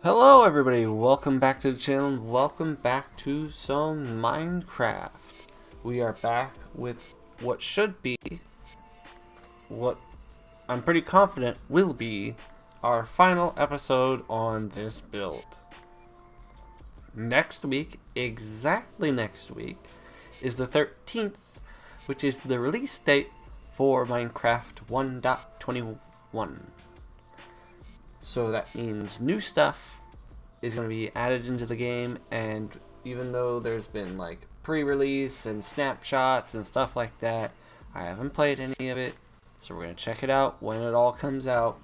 Hello everybody, welcome back to the channel and welcome back to some Minecraft. We are back with what should be, what I'm pretty confident will be, our final episode on this build. Next week, exactly next week, is the 13th, which is the release date for Minecraft 1.21. So that means new stuff is going to be added into the game, and even though there's been like pre-release and snapshots and stuff like that, I haven't played any of it, so we're going to check it out when it all comes out,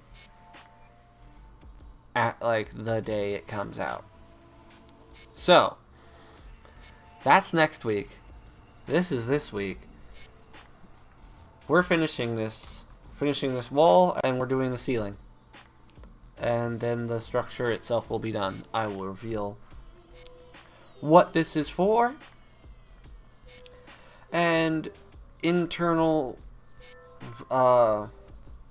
at like the day it comes out. So that's next week. This is this week. We're finishing this wall, and we're doing the ceiling. And then the structure itself will be done. I will reveal what this is for, and internal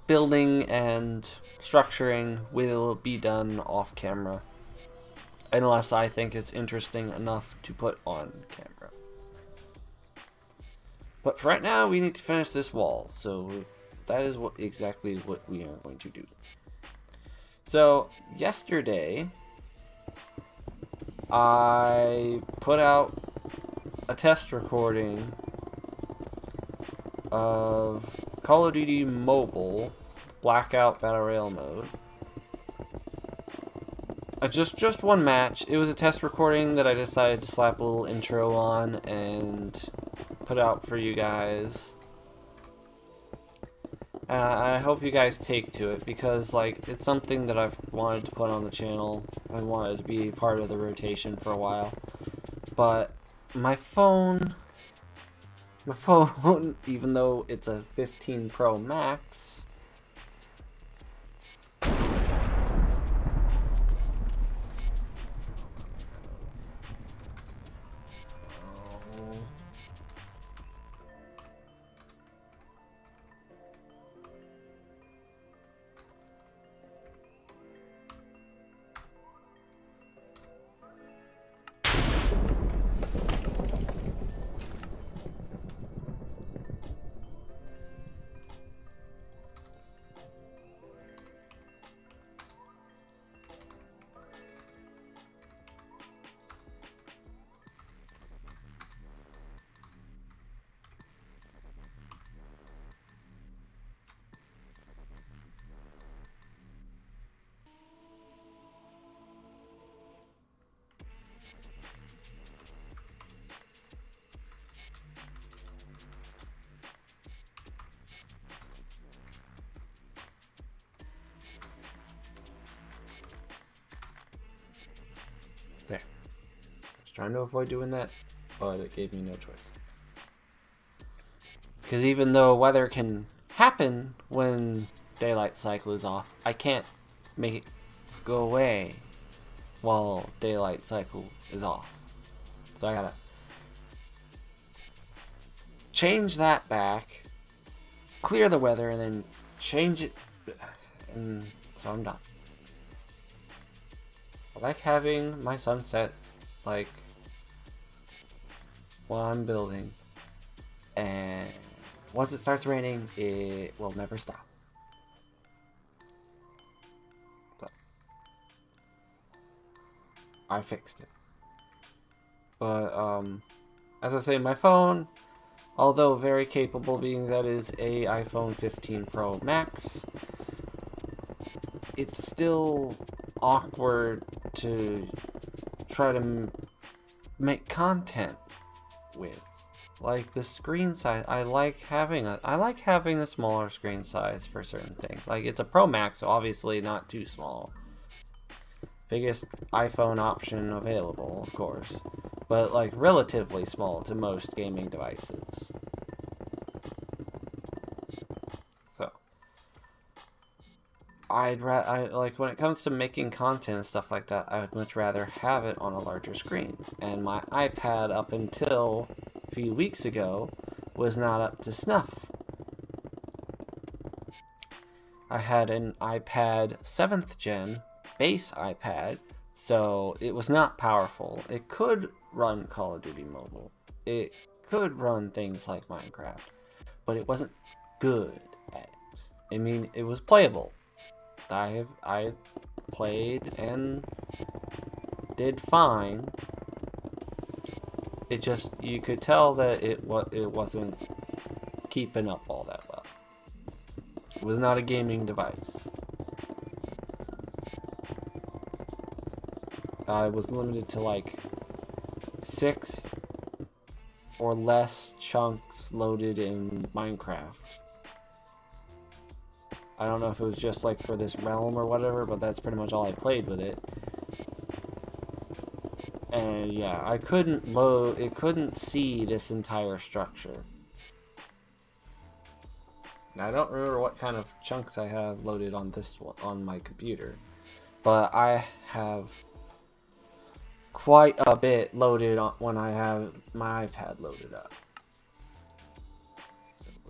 building and structuring will be done off camera, unless I think it's interesting enough to put on camera. But for right now, we need to finish this wall, so that is exactly what we are going to do. So, yesterday, I put out a test recording of Call of Duty Mobile Blackout Battle Royale mode. Just one match. It was a test recording that I decided to slap a little intro on and put out for you guys. I hope you guys take to it, because like it's something that I've wanted to put on the channel. I wanted to be part of the rotation for a while, but my phone, even though it's a 15 Pro Max, there. I was trying to avoid doing that, but it gave me no choice. Because even though weather can happen when daylight cycle is off, I can't make it go away while daylight cycle is off. So I gotta change that back, clear the weather, and then change it, and so I'm done. I like having my sunset like while I'm building, and once it starts raining, it will never stop. But I fixed it. But as I say, my phone, although very capable, being that is a iPhone 15 Pro Max, it's still awkward to try to make content with. Like the screen size, I like having a smaller screen size for certain things. Like it's a Pro Max, so obviously not too small. Biggest iPhone option available, of course, but like relatively small to most gaming devices. So I like when it comes to making content and stuff like that, I would much rather have it on a larger screen. And my iPad, up until a few weeks ago, was not up to snuff. I had an iPad 7th gen base iPad So it was not powerful. It could run Call of Duty Mobile. It could run things like Minecraft, but it wasn't good at it. I mean, it was playable. I played and did fine. It just, you could tell that it wasn't keeping up all that well. It was not a gaming device. I was limited to like 6 or less chunks loaded in Minecraft. I don't know if it was just like for this realm or whatever, but that's pretty much all I played with it. And yeah, I couldn't load, it couldn't see this entire structure. I don't remember what kind of chunks I have loaded on this one, on my computer, but I have quite a bit loaded on when I have my iPad loaded up.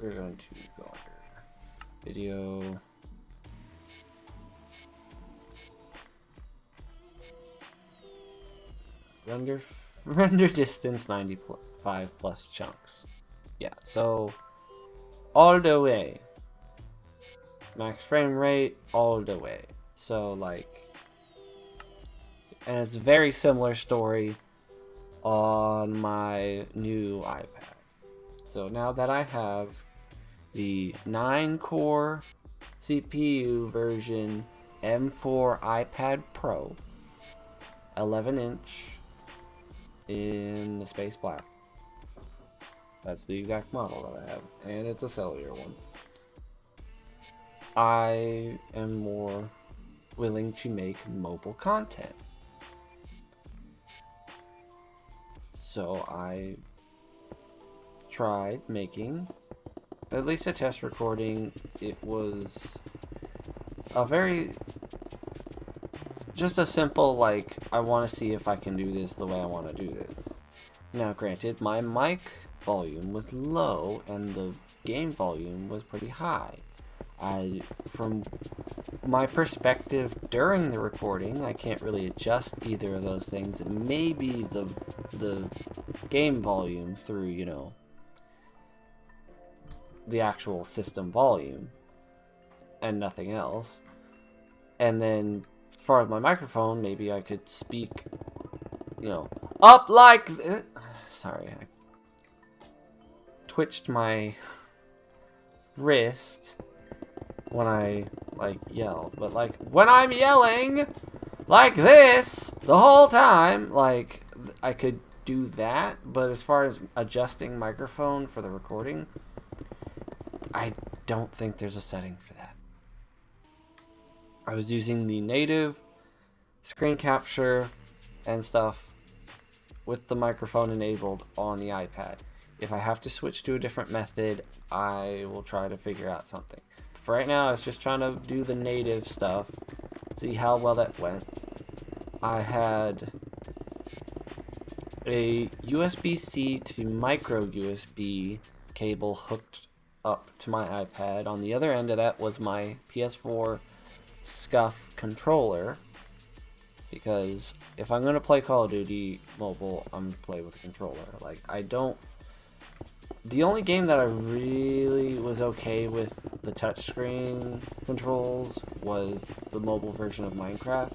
We're going to go under video. Render distance 95 plus chunks. Yeah, so all the way. Max frame rate all the way. So like, and it's a very similar story on my new iPad. So now that I have the 9-core CPU version M4 iPad Pro, 11-inch in the space black. That's the exact model that I have, and it's a cellular one. I am more willing to make mobile content. So I tried making at least a test recording. It was a very, just a simple, like, I want to see if I can do this the way I want to do this. Now granted, my mic volume was low and the game volume was pretty high. From my perspective during the recording, I can't really adjust either of those things. Maybe the game volume through, you know, the actual system volume and nothing else. And then as far as my microphone, maybe I could speak, you know, up like this. Sorry, I twitched my wrist when I like yelled, but like when I'm yelling like this the whole time, like I could do that. But as far as adjusting microphone for the recording, I don't think there's a setting for that. I was using the native screen capture and stuff with the microphone enabled on the iPad. If I have to switch to a different method, I will try to figure out something. For right now, I was just trying to do the native stuff, see how well that went. I had a USB-C to micro USB cable hooked up to my iPad. On the other end of that was my PS4 SCUF controller, because if I'm going to play Call of Duty Mobile, I'm going to play with a controller. Like, the only game that I really was okay with the touchscreen controls was the mobile version of Minecraft.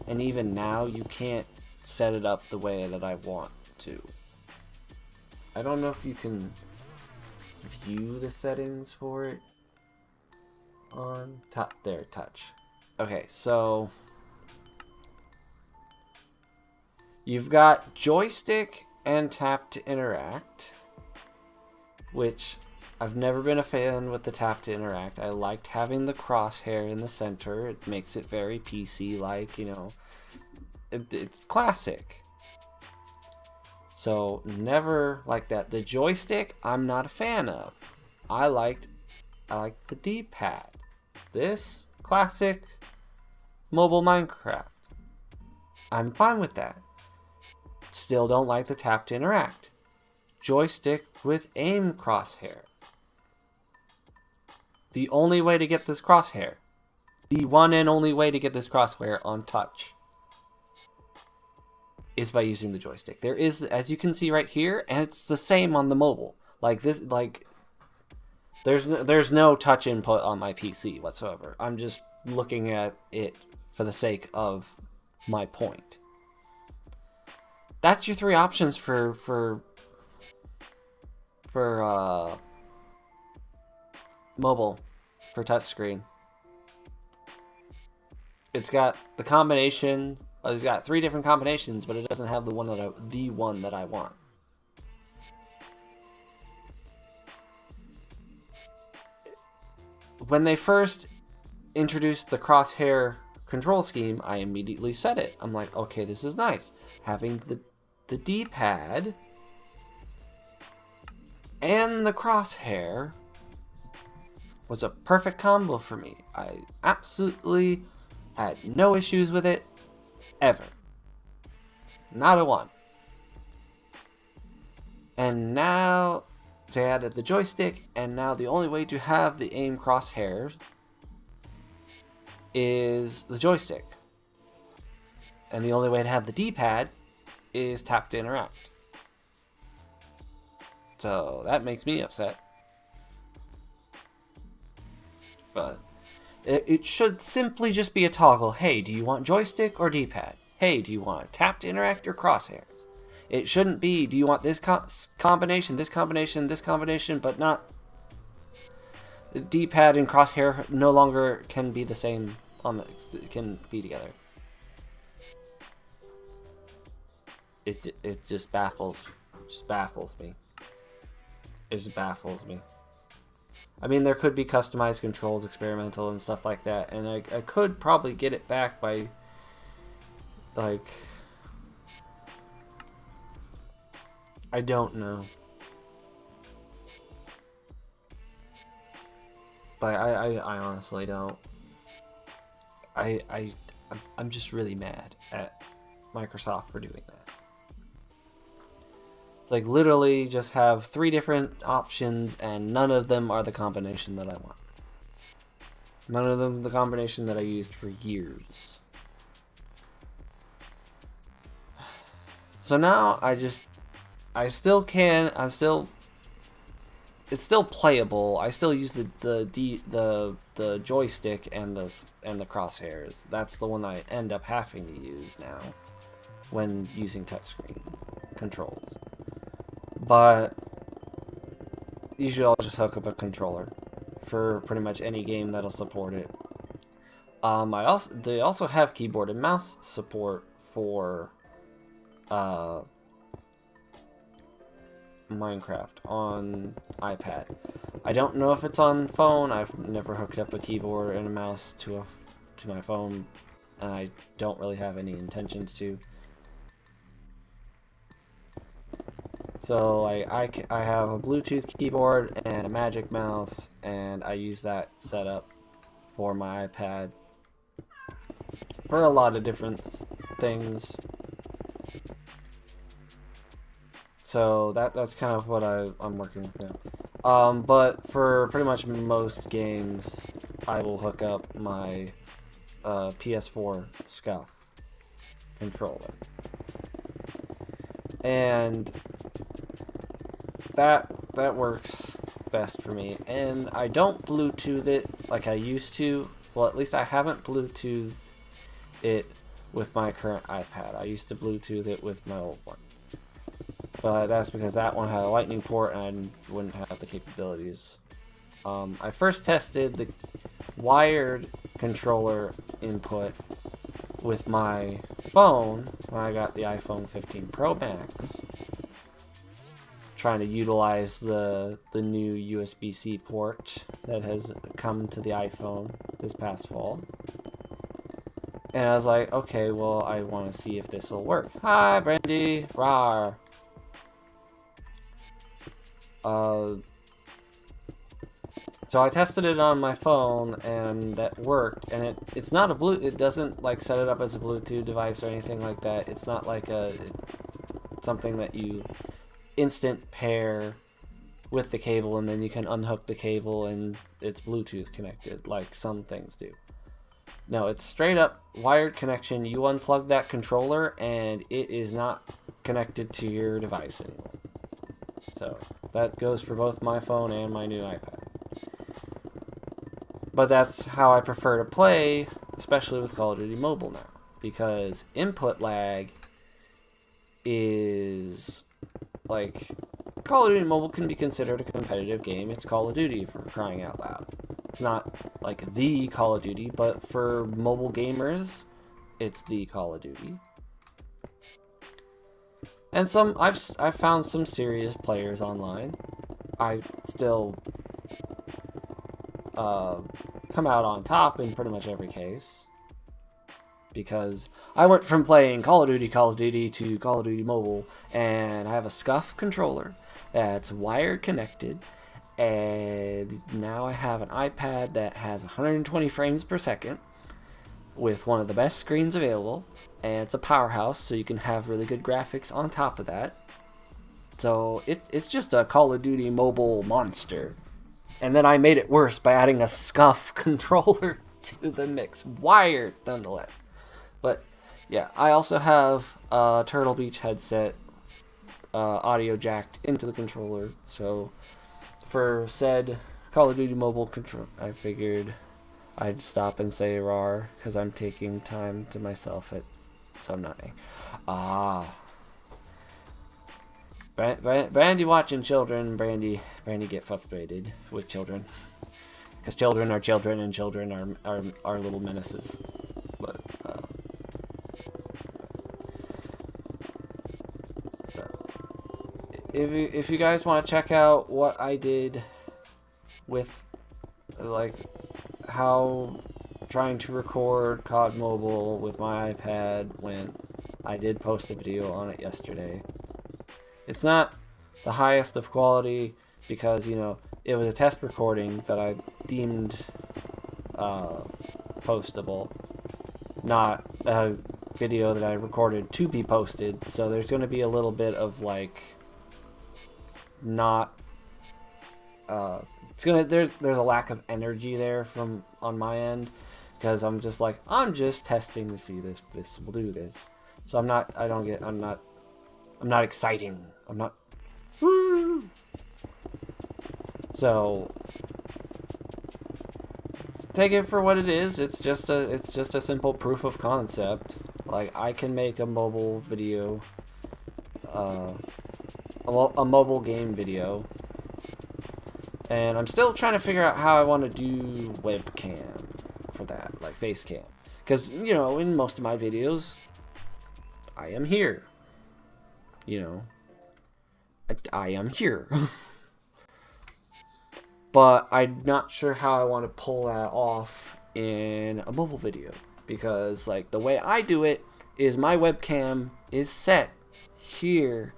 And even now, you can't set it up the way that I want to. I don't know if you can view the settings for it on top there, touch. Okay, so you've got joystick and tap to interact, which I've never been a fan with the tap to interact. I liked having the crosshair in the center. It makes it very PC-like, you know. It's classic. So never like that. The joystick, I'm not a fan of. I like the D-pad. This classic mobile Minecraft, I'm fine with that. Still don't like the tap to interact. Joystick with aim crosshair. The only way to get this crosshair. The one and only way to get this crosshair on touch. is by using the joystick. There is, as you can see right here, and it's the same on the mobile. Like this, like there's no touch input on my PC whatsoever. I'm just looking at it for the sake of my point. That's your three options for mobile for touchscreen. It's got the combination. It's got three different combinations, but it doesn't have the one that I want. When they first introduced the crosshair control scheme, I immediately said it. I'm like, okay, this is nice. Having the D-pad and the crosshair was a perfect combo for me. I absolutely had no issues with it, ever. Not a one. And now they added the joystick, and now the only way to have the aim crosshairs is the joystick. And the only way to have the D-pad is tap to interact. So that makes me upset. But it should simply just be a toggle. Hey, do you want joystick or D-pad? Hey, do you want tap to interact or crosshairs? It shouldn't be, do you want this combination, this combination, this combination, but not... The D-pad and crosshair no longer can be the same, can be together. It just baffles me. It just baffles me. I mean, there could be customized controls, experimental, and stuff like that, and I could probably get it back by, like... I don't know. But I honestly don't. I'm just really mad at Microsoft for doing that. It's like literally just have three different options and none of them are the combination that I want. None of them the combination that I used for years. So now it's still playable. I still use the joystick and the crosshairs. That's the one I end up having to use now when using touchscreen controls. But usually I'll just hook up a controller for pretty much any game that'll support it. They also have keyboard and mouse support for Minecraft on iPad. I don't know if it's on phone. I've never hooked up a keyboard and a mouse to my phone, and I don't really have any intentions to. So I have a Bluetooth keyboard and a Magic Mouse, and I use that setup for my iPad for a lot of different things. So that's kind of what I'm working with now. But for pretty much most games, I will hook up my PS4 SCUF controller. And that works best for me. And I don't Bluetooth it like I used to. Well, at least I haven't Bluetooth it with my current iPad. I used to Bluetooth it with my old one. But that's because that one had a lightning port and I wouldn't have the capabilities. I first tested the wired controller input with my phone when I got the iPhone 15 Pro Max. Trying to utilize the new USB-C port that has come to the iPhone this past fall. And I was like, okay, well, I want to see if this will work. Hi, Brandy! Rawr! So I tested it on my phone and that worked, and it's not a it doesn't like set it up as a Bluetooth device or anything like that. It's not like something that you instant pair with the cable and then you can unhook the cable and it's Bluetooth connected like some things do. No, it's straight up wired connection. You unplug that controller and it is not connected to your device anymore. So that goes for both my phone and my new iPad. But that's how I prefer to play, especially with Call of Duty Mobile now, because input lag is like, Call of Duty Mobile can be considered a competitive game. It's Call of Duty, for crying out loud. It's not like the Call of Duty, but for mobile gamers, it's the Call of Duty. And I've found some serious players online. I still come out on top in pretty much every case, because I went from playing Call of Duty to Call of Duty Mobile, and I have a SCUF controller that's wired connected, and now I have an iPad that has 120 frames per second with one of the best screens available, and it's a powerhouse, so you can have really good graphics on top of that. So it's just a Call of Duty Mobile monster. And then I made it worse by adding a SCUF controller to the mix, wired nonetheless. But yeah, I also have a Turtle Beach headset, audio jacked into the controller. So for said Call of Duty Mobile control, I figured I'd stop and say rawr, because I'm taking time to myself at some night. Brandy watching children. Brandy get frustrated with children, because children are children, and children are little menaces. But if you guys want to check out what I did with, like, how trying to record COD Mobile with my iPad went, I did post a video on it yesterday. It's not the highest of quality because, you know, it was a test recording that I deemed postable, not a video that I recorded to be posted. So there's going to be a little bit of, like, not there's a lack of energy there from on my end, because I'm just testing to see this will do this. So I'm not exciting. I'm not. Woo! So take it for what it is. It's just a simple proof of concept. Like, I can make a mobile video, a mobile game video, and I'm still trying to figure out how I want to do webcam for that, like face cam, because, you know, in most of my videos, I am here. You know, I am here. But I'm not sure how I want to pull that off in a mobile video, because, like, the way I do it is my webcam is set here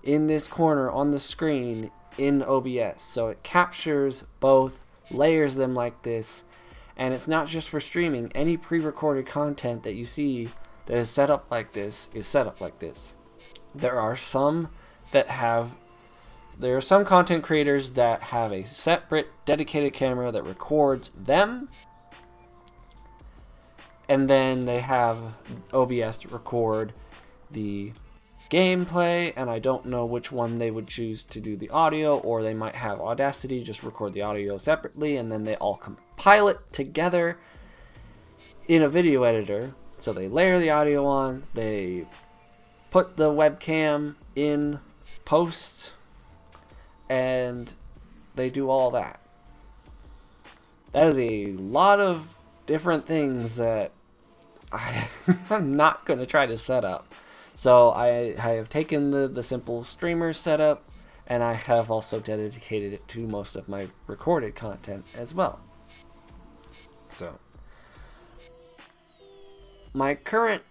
in this corner on the screen in OBS, so it captures both, layers them like this, and it's not just for streaming. Any pre-recorded content that you see that is set up like this is set up like this. There are some content creators that have a separate dedicated camera that records them, and then they have OBS to record the gameplay, and I don't know which one they would choose to do the audio, or they might have Audacity just record the audio separately, and then they all compile it together in a video editor. So they layer the audio on, they put the webcam in post, and they do all that. That is a lot of different things that I'm not going to try to set up. So I have taken the simple streamer setup, and I have also dedicated it to most of my recorded content as well. So my current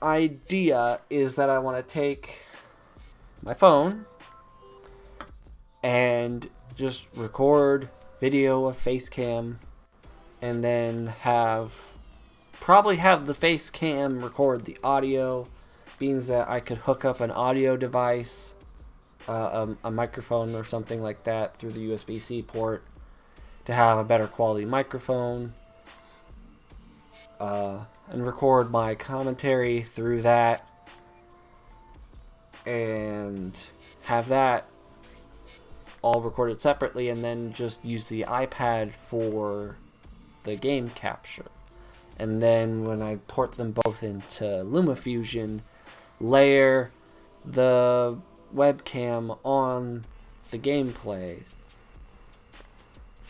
idea is that I want to take my phone and just record video of face cam, and then probably have the face cam record the audio, means that I could hook up an audio device, a microphone or something like that, through the USB-C port to have a better quality microphone. and record my commentary through that, and have that all recorded separately, and then just use the iPad for the game capture. And then when I port them both into LumaFusion, layer the webcam on the gameplay.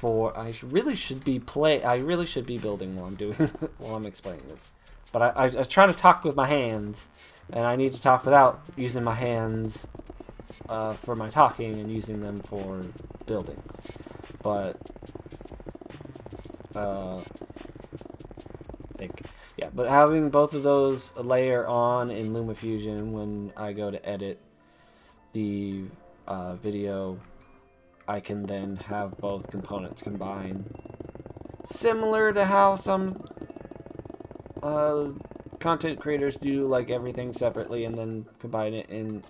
I really should be building while I'm doing while I'm explaining this. But I try to talk with my hands, and I need to talk without using my hands for my talking and using them for building. But but having both of those layer on in LumaFusion when I go to edit the video, I can then have both components combined. Similar to how some content creators do, like everything separately and then combine it in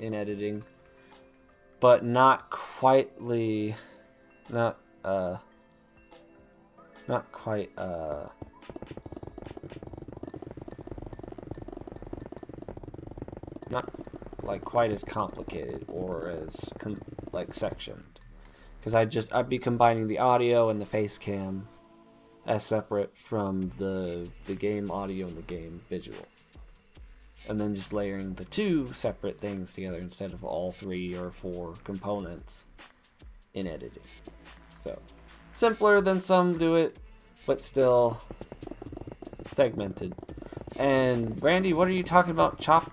editing. But not quite not like quite as complicated or as sectioned, because I'd be combining the audio and the face cam as separate from the game audio and the game visual, and then just layering the two separate things together instead of all 3 or 4 components in editing. So simpler than some do it, but still segmented. And Brandy, what are you talking about? Chop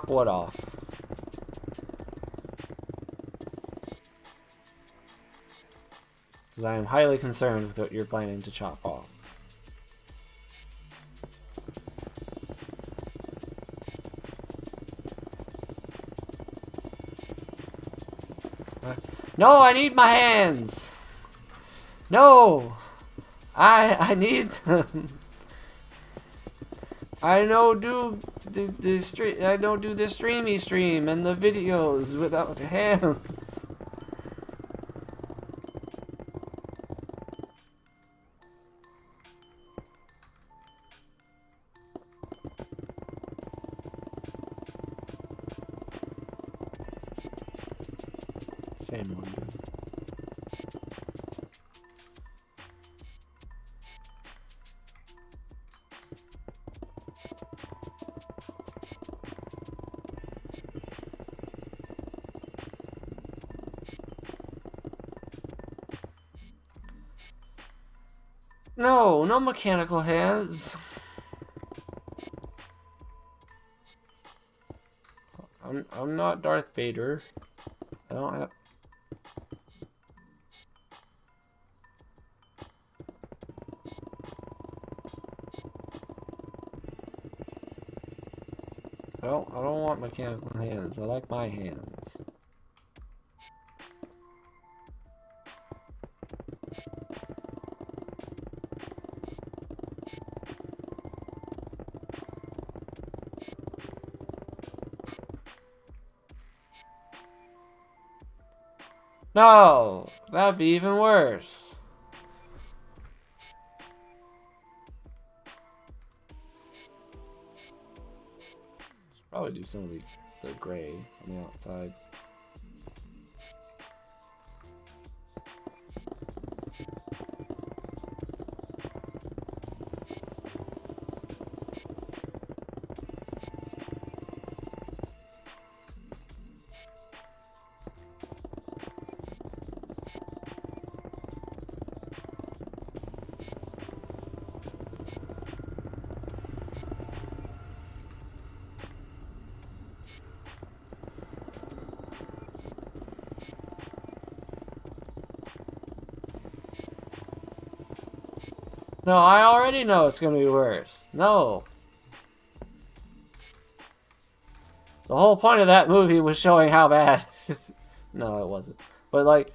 what off? Because I am highly concerned with what you're planning to chop off. No, I need my hands. No, I need them. I don't do the streamy stream and the videos without hands. Shame on you. No mechanical hands. I'm not Darth Vader. I don't have. I don't want mechanical hands. I like my hands. No, that'd be even worse. Should probably do some of the gray on the outside. No, I already know it's gonna be worse. No. The whole point of that movie was showing how bad. No, it wasn't. But like,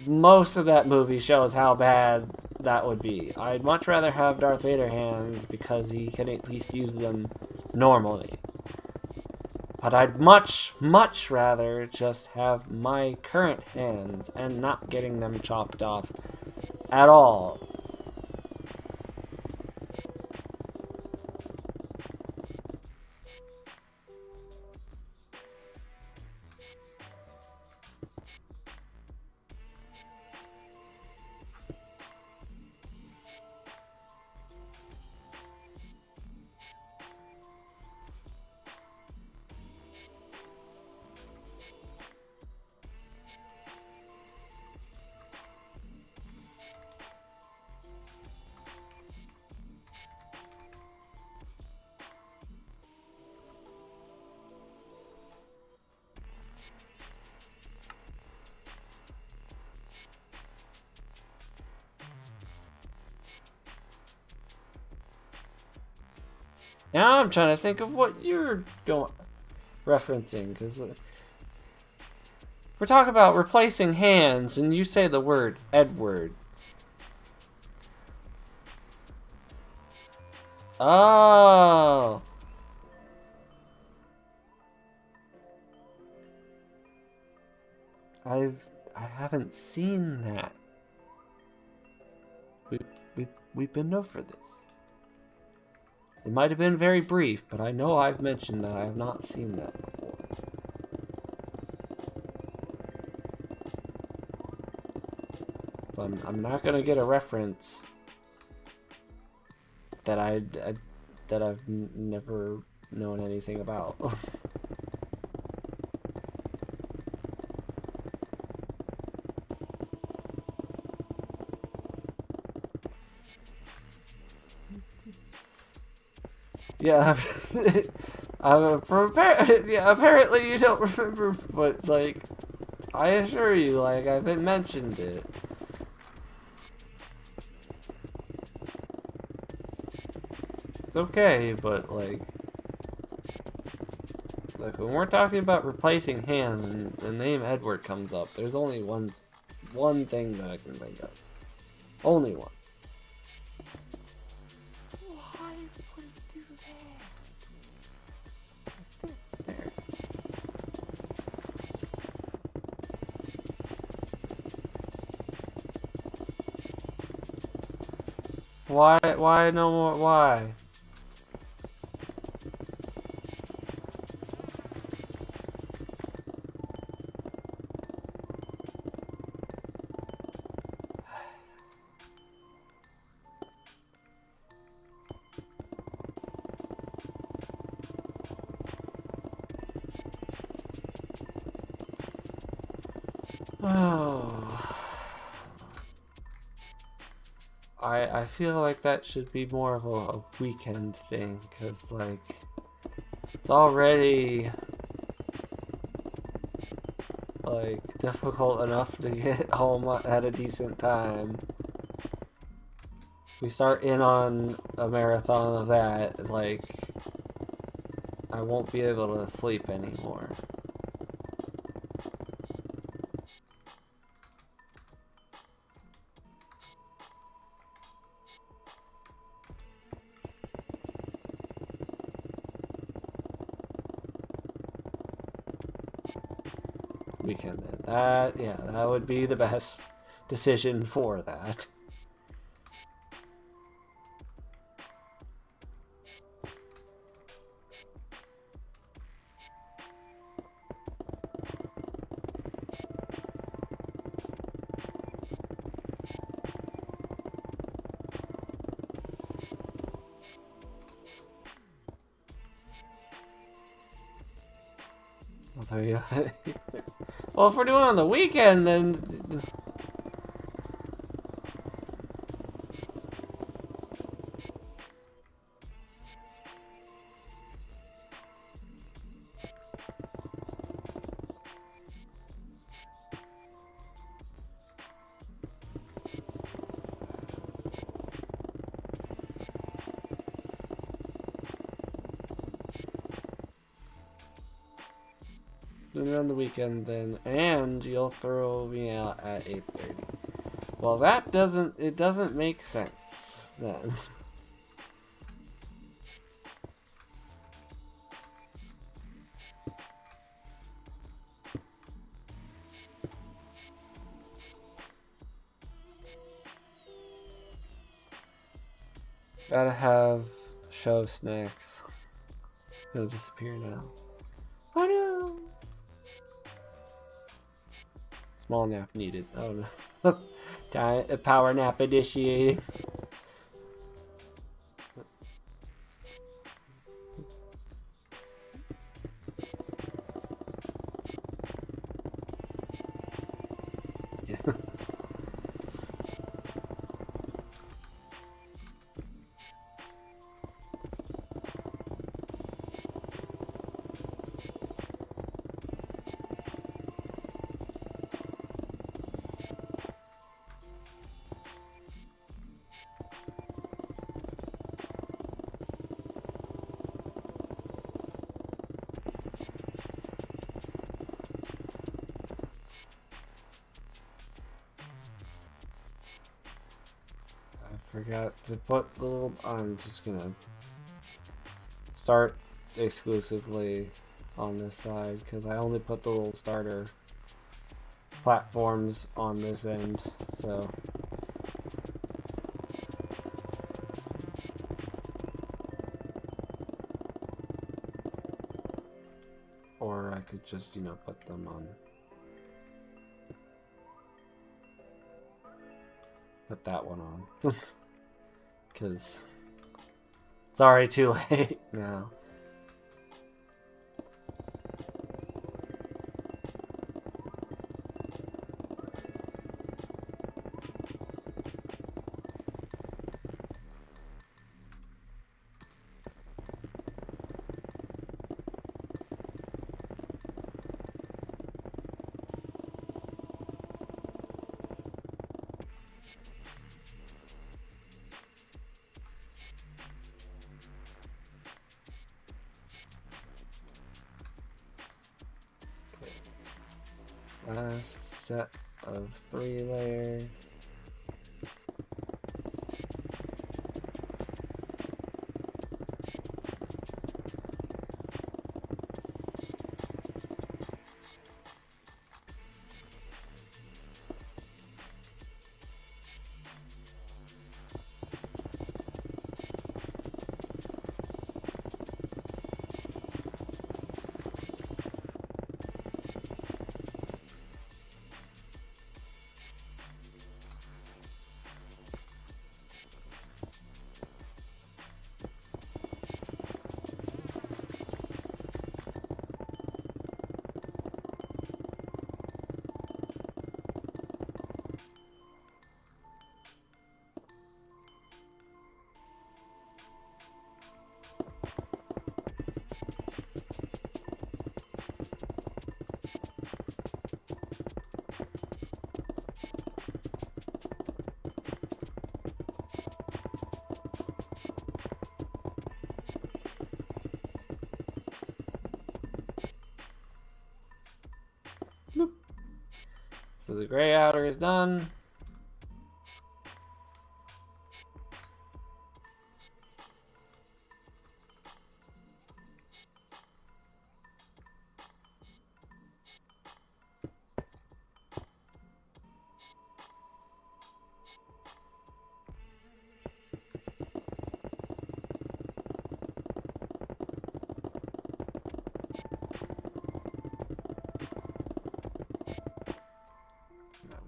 most of that movie shows how bad that would be. I'd much rather have Darth Vader hands because he can at least use them normally. But I'd much rather just have my current hands and not getting them chopped off at all. Now I'm trying to think of what you're referencing, because we're talking about replacing hands, and you say the word Edward. Oh. I haven't seen that. We've been over this. It might have been very brief, but I know I've mentioned that I have not seen that before. So I'm not gonna get a reference that that I've never known anything about. Yeah, yeah, apparently you don't remember, but, like, I assure you, like, I've mentioned it. It's okay, but, like, when we're talking about replacing hands and the name Edward comes up, there's only one thing that I can think of. Only one. Why would it do that? There. Why no more? Why? Oh. I feel like that should be more of a weekend thing, because, like, it's already, like, difficult enough to get home at a decent time. We start in on a marathon of that, like, I won't be able to sleep anymore. Weekend then. That would be the best decision for that. Well, if we're doing it on the weekend, then doing it on the weekend, then, and you'll throw me out at 8:30. Well, it doesn't make sense then. Gotta have show snacks. It'll disappear now. Oh no! Small nap needed. Oh no. Power nap initiating. Yeah. forgot to put the little... I'm just gonna start exclusively on this side because I only put the little starter platforms on this end, so... Or I could just, you know, put them on... Put that one on. Because it's already too late now. Last set of 3 layers. So the gray outer is done.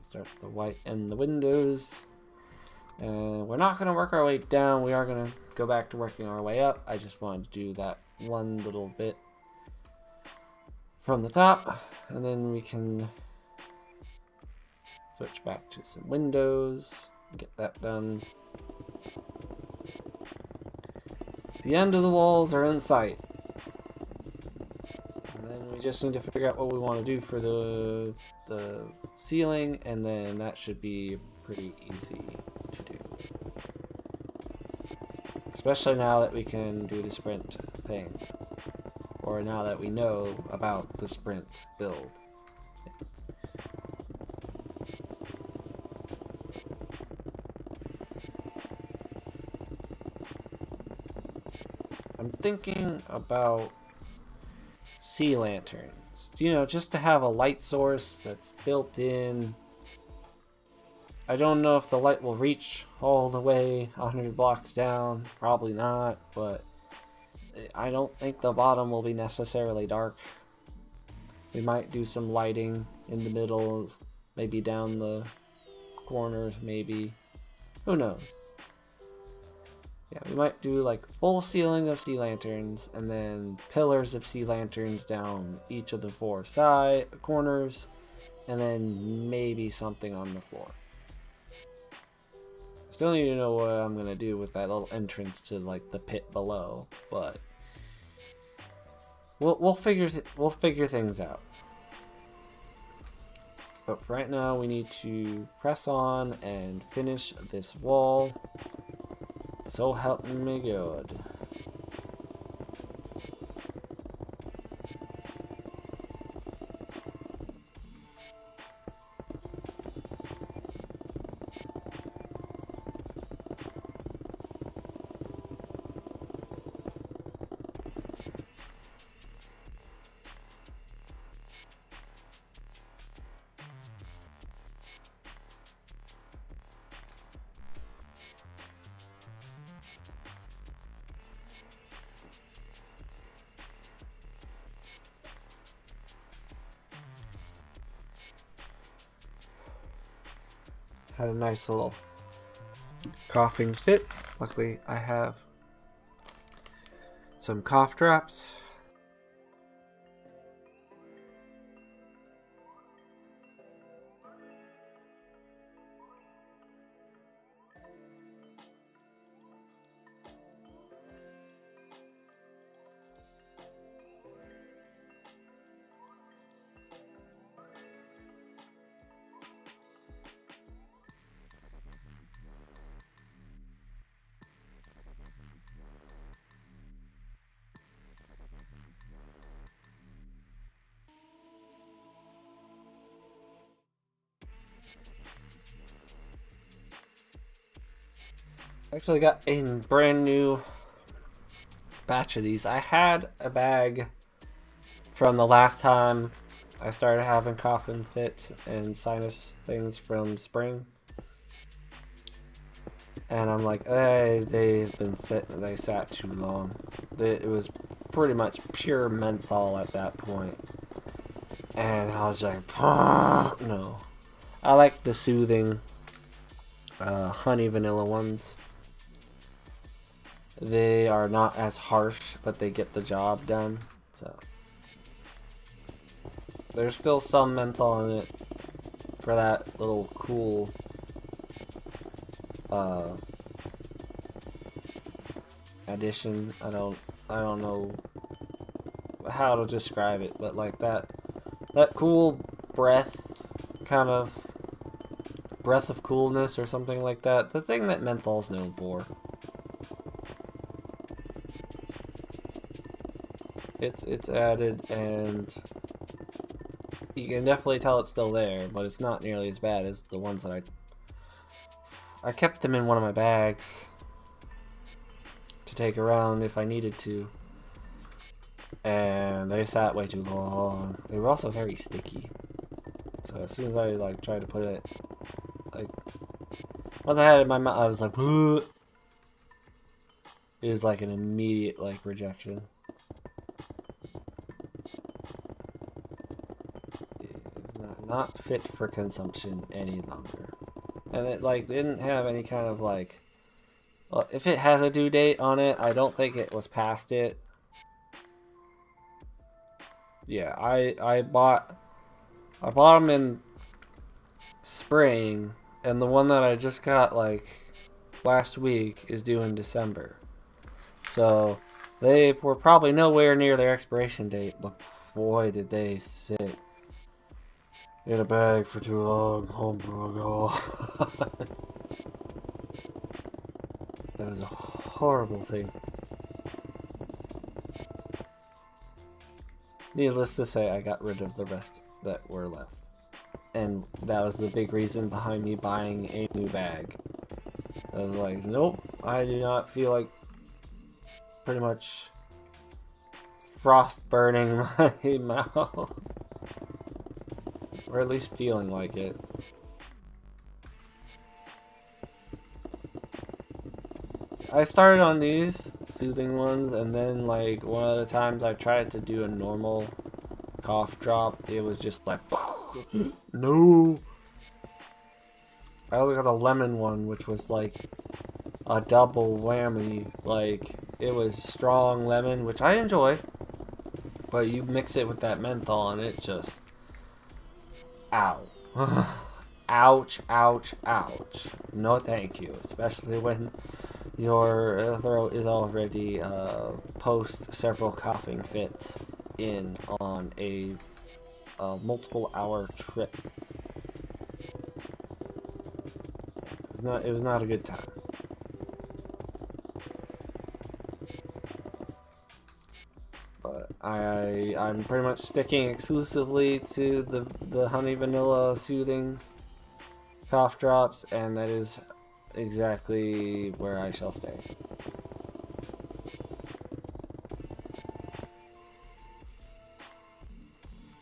Start the white and the windows. And we're not going to work our way down. We are going to go back to working our way up. I just wanted to do that one little bit from the top. And then we can switch back to some windows. Get that done. The end of the walls are in sight. And then we just need to figure out what we want to do for the ceiling, and then that should be pretty easy to do. Especially now that we can do the sprint thing. Or now that we know about the sprint build. I'm thinking about sea lanterns. You know, just to have a light source that's built in. I don't know if the light will reach all the way 100 blocks down. Probably not, but I don't think the bottom will be necessarily dark. We might do some lighting in the middle, maybe down the corners, maybe. Who knows? Yeah, we might do like full ceiling of sea lanterns and then pillars of sea lanterns down each of the 4 side corners, and then maybe something on the floor. Still need to know what I'm gonna do with that little entrance to like the pit below, but we'll figure things out. But for right now, we need to press on and finish this wall. So help me God. had a nice little coughing fit. Luckily, I have some cough drops. Actually got a brand new batch of these. I had a bag from the last time I started having coughing fits and sinus things from spring. And I'm like, hey, they've been sitting, they sat too long. It was pretty much pure menthol at that point. And I was like, no. I like the soothing honey vanilla ones. They are not as harsh, but they get the job done. So there's still some menthol in it for that little cool addition. I don't know how to describe it, but like that cool breath, kind of breath of coolness or something like that. The thing that menthol's known for. It's added, and you can definitely tell it's still there, but it's not nearly as bad as the ones that I kept them in one of my bags to take around if I needed to, and they sat way too long. They were also very sticky, so as soon as I like tried to put it, like once I had it in my mouth, I was like, "Bleh." It was like an immediate like rejection. Not fit for consumption any longer. And it like didn't have any kind of like, well, if it has a due date on it, I don't think it was past it. Yeah, I bought them in spring, and the one that I just got like last week is due in December. So they were probably nowhere near their expiration date, but boy did they sit in a bag for too long. Oh my god. That was a horrible thing. Needless to say, I got rid of the rest that were left. And that was the big reason behind me buying a new bag. I was like, nope, I do not feel like pretty much frost burning my mouth. Or at least feeling like it. I started on these soothing ones, and then like one of the times I tried to do a normal cough drop, it was just like no. I also got a lemon one, which was like a double whammy. Like it was strong lemon, which I enjoy, but you mix it with that menthol and it just ow. Ouch, ouch, ouch. No thank you. Especially when your throat is already post several coughing fits in on a multiple hour trip. It was not a good time. But I'm pretty much sticking exclusively to the honey vanilla soothing cough drops, and that is exactly where I shall stay.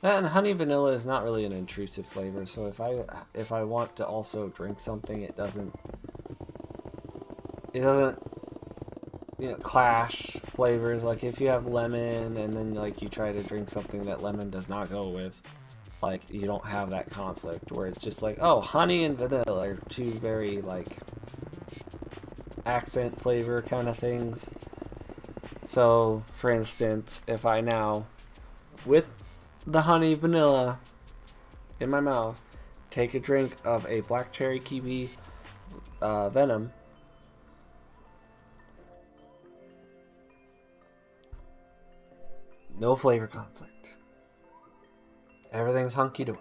That and honey vanilla is not really an intrusive flavor, so if I want to also drink something, it doesn't clash flavors. Like if you have lemon and then like you try to drink something that lemon does not go with, like you don't have that conflict where it's just like, oh, honey and vanilla are two very like accent flavor kind of things. So, for instance, if I now, with the honey vanilla in my mouth, take a drink of a black cherry kiwi venom, no flavor conflict. Everything's hunky dory.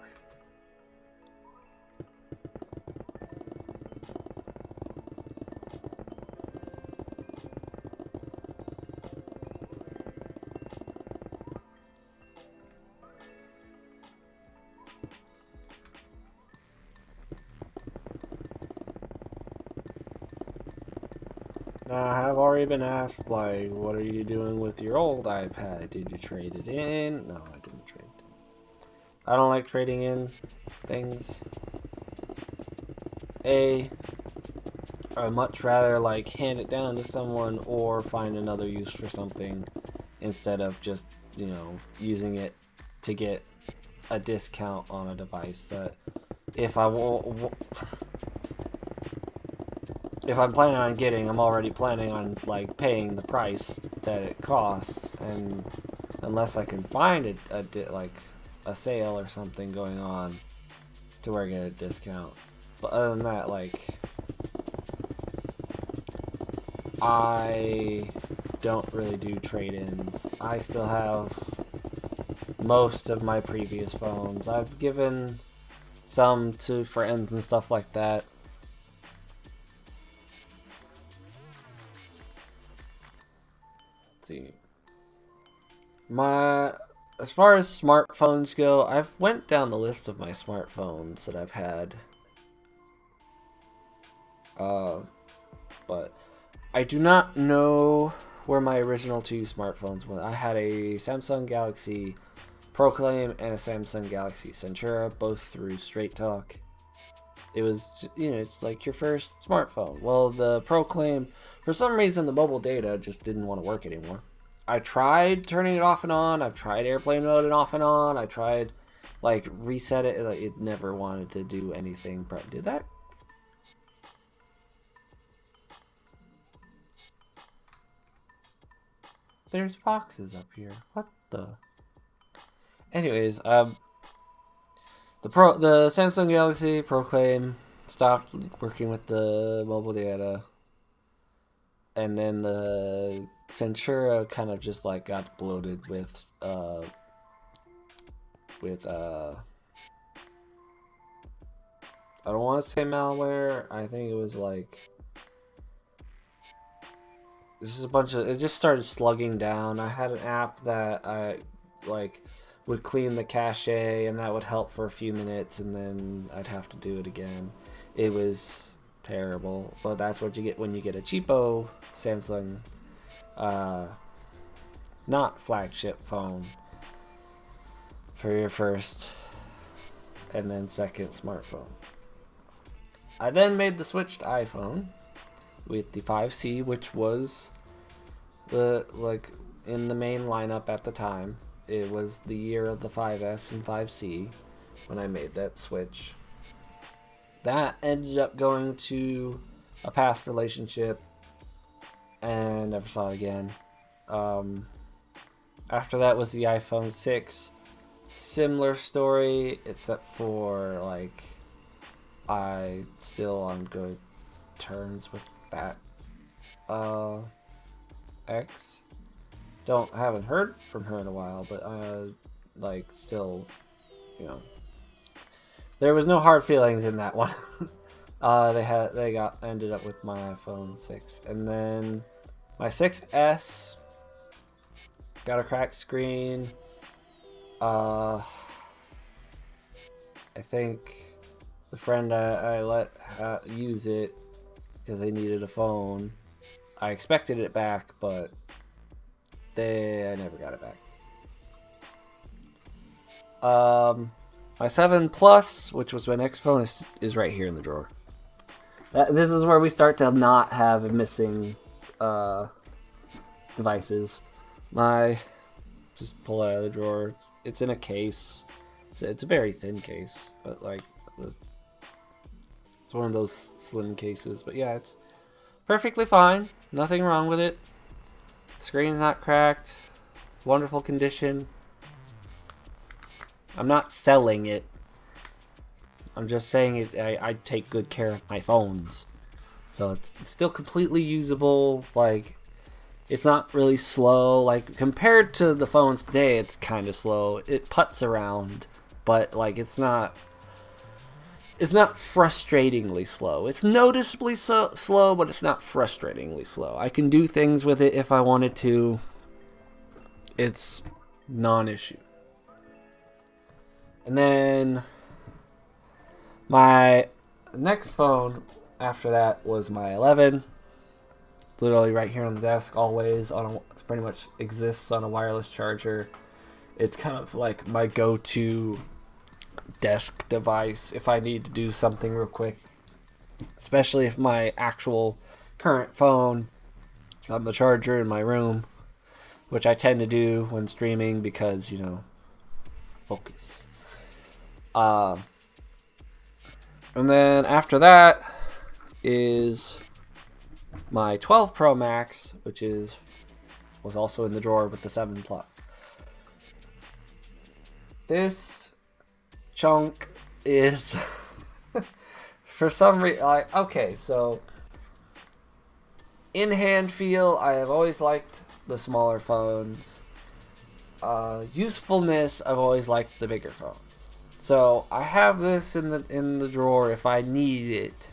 Now, I have already been asked, like, what are you doing with your old iPad? Did you trade it in? No, I didn't trade it in. I don't like trading in things. I'd much rather, like, hand it down to someone or find another use for something instead of just, you know, using it to get a discount on a device that if I'm planning on getting, I'm already planning on like paying the price that it costs, and unless I can find like a sale or something going on to where I get a discount. But other than that, like I don't really do trade-ins. I still have most of my previous phones. I've given some to friends and stuff like that. See, as far as smartphones go, I've went down the list of my smartphones that I've had, but I do not know where my original two smartphones went. I had a Samsung Galaxy Proclaim and a Samsung Galaxy Centura, both through Straight Talk. It was, you know, it's like your first smartphone. Well, the Proclaim, for some reason, the mobile data just didn't want to work anymore. I tried turning it off and on. I've tried airplane mode and off and on. I tried, like, reset it. Like, it never wanted to do anything. Did that? There's foxes up here. What the? Anyways, the Samsung Galaxy Proclaim stopped working with the mobile data, and then the Centura kind of just like got bloated with I don't want to say malware. I think it was like this is a bunch of, it just started slugging down. I had an app that I like would clean the cache, and that would help for a few minutes, and then I'd have to do it again. It was terrible, but that's what you get when you get a cheapo Samsung not flagship phone for your first and then second smartphone. I then made the switch to iPhone with the 5C, which was the like in the main lineup at the time. It was the year of the 5S and 5C when I made that switch. That ended up going to a past relationship and never saw it again. After that was the iPhone 6. Similar story, except for like I still on good terms with that ex. Haven't heard from her in a while, but like still, you know, there was no hard feelings in that one. They ended up with my iPhone 6, and then my 6S got a cracked screen. I think the friend I let use it because they needed a phone. I expected it back, but I never got it back. My 7 Plus, which was my next phone, is right here in the drawer. This is where we start to not have missing devices. Just pull it out of the drawer. It's in a case. So it's a very thin case, but like it's one of those slim cases. But yeah, it's perfectly fine. Nothing wrong with it. Screen's not cracked. Wonderful condition. I'm not selling it. I'm just saying it. I take good care of my phones, so it's still completely usable. Like, it's not really slow. Like, compared to the phones today, it's kind of slow. It putts around, but like it's not frustratingly slow. It's noticeably slow, but it's not frustratingly slow. I can do things with it if I wanted to. It's non-issue. And then my next phone after that was my 11. Literally right here on the desk, always pretty much exists on a wireless charger. It's kind of like my go-to desk device if I need to do something real quick, especially if my actual current phone is on the charger in my room, which I tend to do when streaming because, you know, focus. And then after that is my 12 Pro Max, which was also in the drawer with the 7 Plus. This chunk is for some reason, okay, so in hand feel, I have always liked the smaller phones. Usefulness, I've always liked the bigger phones. So I have this in the drawer if I need it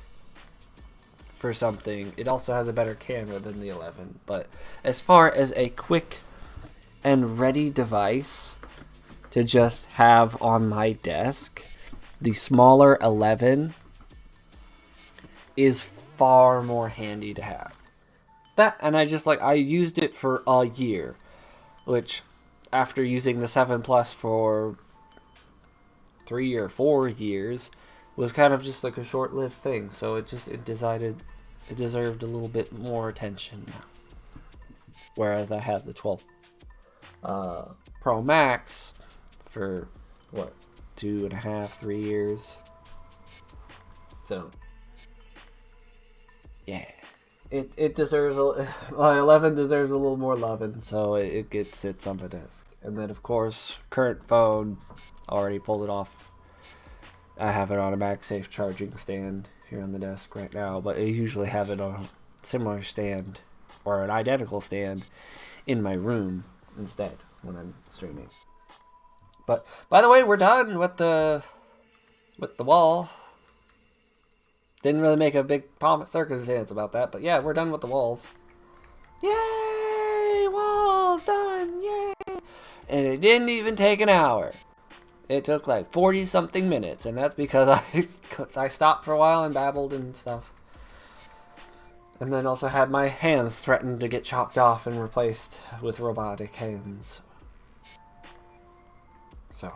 for something. It also has a better camera than the 11, but as far as a quick and ready device to just have on my desk, the smaller 11 is far more handy to have. That, and I used it for a year, which after using the 7 Plus for 3 or 4 years was kind of just like a short-lived thing. So it decided it deserved a little bit more attention now. Whereas I have the 12 Pro Max for what, 2.5, 3 years. So yeah, it deserves my 11 deserves a little more loving, so it sits on the desk. And then of course, current phone, already pulled it off. I have it on a MagSafe charging stand here on the desk right now, but I usually have it on a similar stand or an identical stand in my room instead when I'm streaming. But by the way, we're done with the wall. Didn't really make a big pomp and circumstance about that, but yeah, we're done with the walls. Yay! Walls done! Yay! And it didn't even take an hour. It took like 40-something minutes, and that's because I stopped for a while and babbled and stuff. And then also had my hands threatened to get chopped off and replaced with robotic hands. So,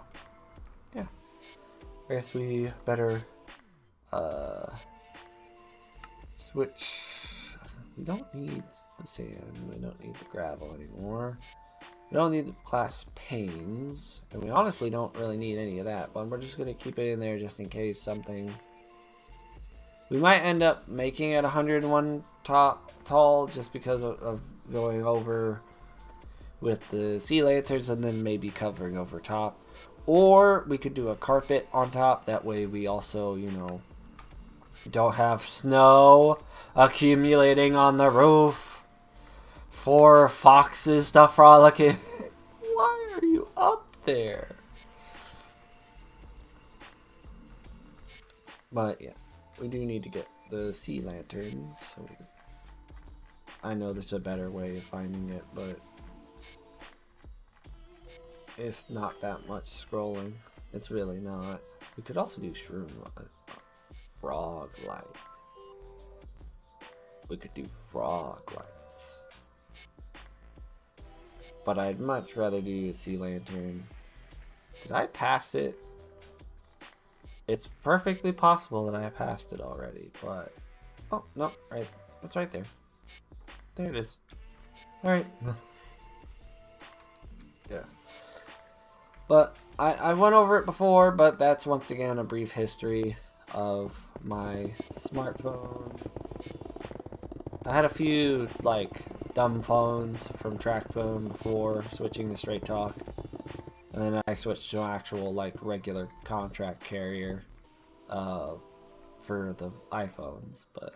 yeah. I guess we better switch. We don't need the sand. We don't need the gravel anymore. We don't need the glass panes. And we honestly don't really need any of that. But we're just going to keep it in there just in case something. We might end up making it 101 tall just because of going over with the sea lanterns and then maybe covering over top. Or we could do a carpet on top. That way we also, you know, don't have snow accumulating on the roof for foxes to frolic in. Why are you up there? But yeah, we do need to get the sea lanterns. So I know there's a better way of finding it, but it's not that much scrolling. It's really not. We could also do frog light. We could do frog lights. But I'd much rather do a sea lantern. Did I pass it? It's perfectly possible that I passed it already, but... Oh, no, right. It's right there. There it is. Alright. Yeah. But I went over it before, but that's once again a brief history of my smartphone. I had a few, like, dumb phones from track phone before switching to straight talk. And then I switched to an actual, like, regular contract carrier for the iPhones, but...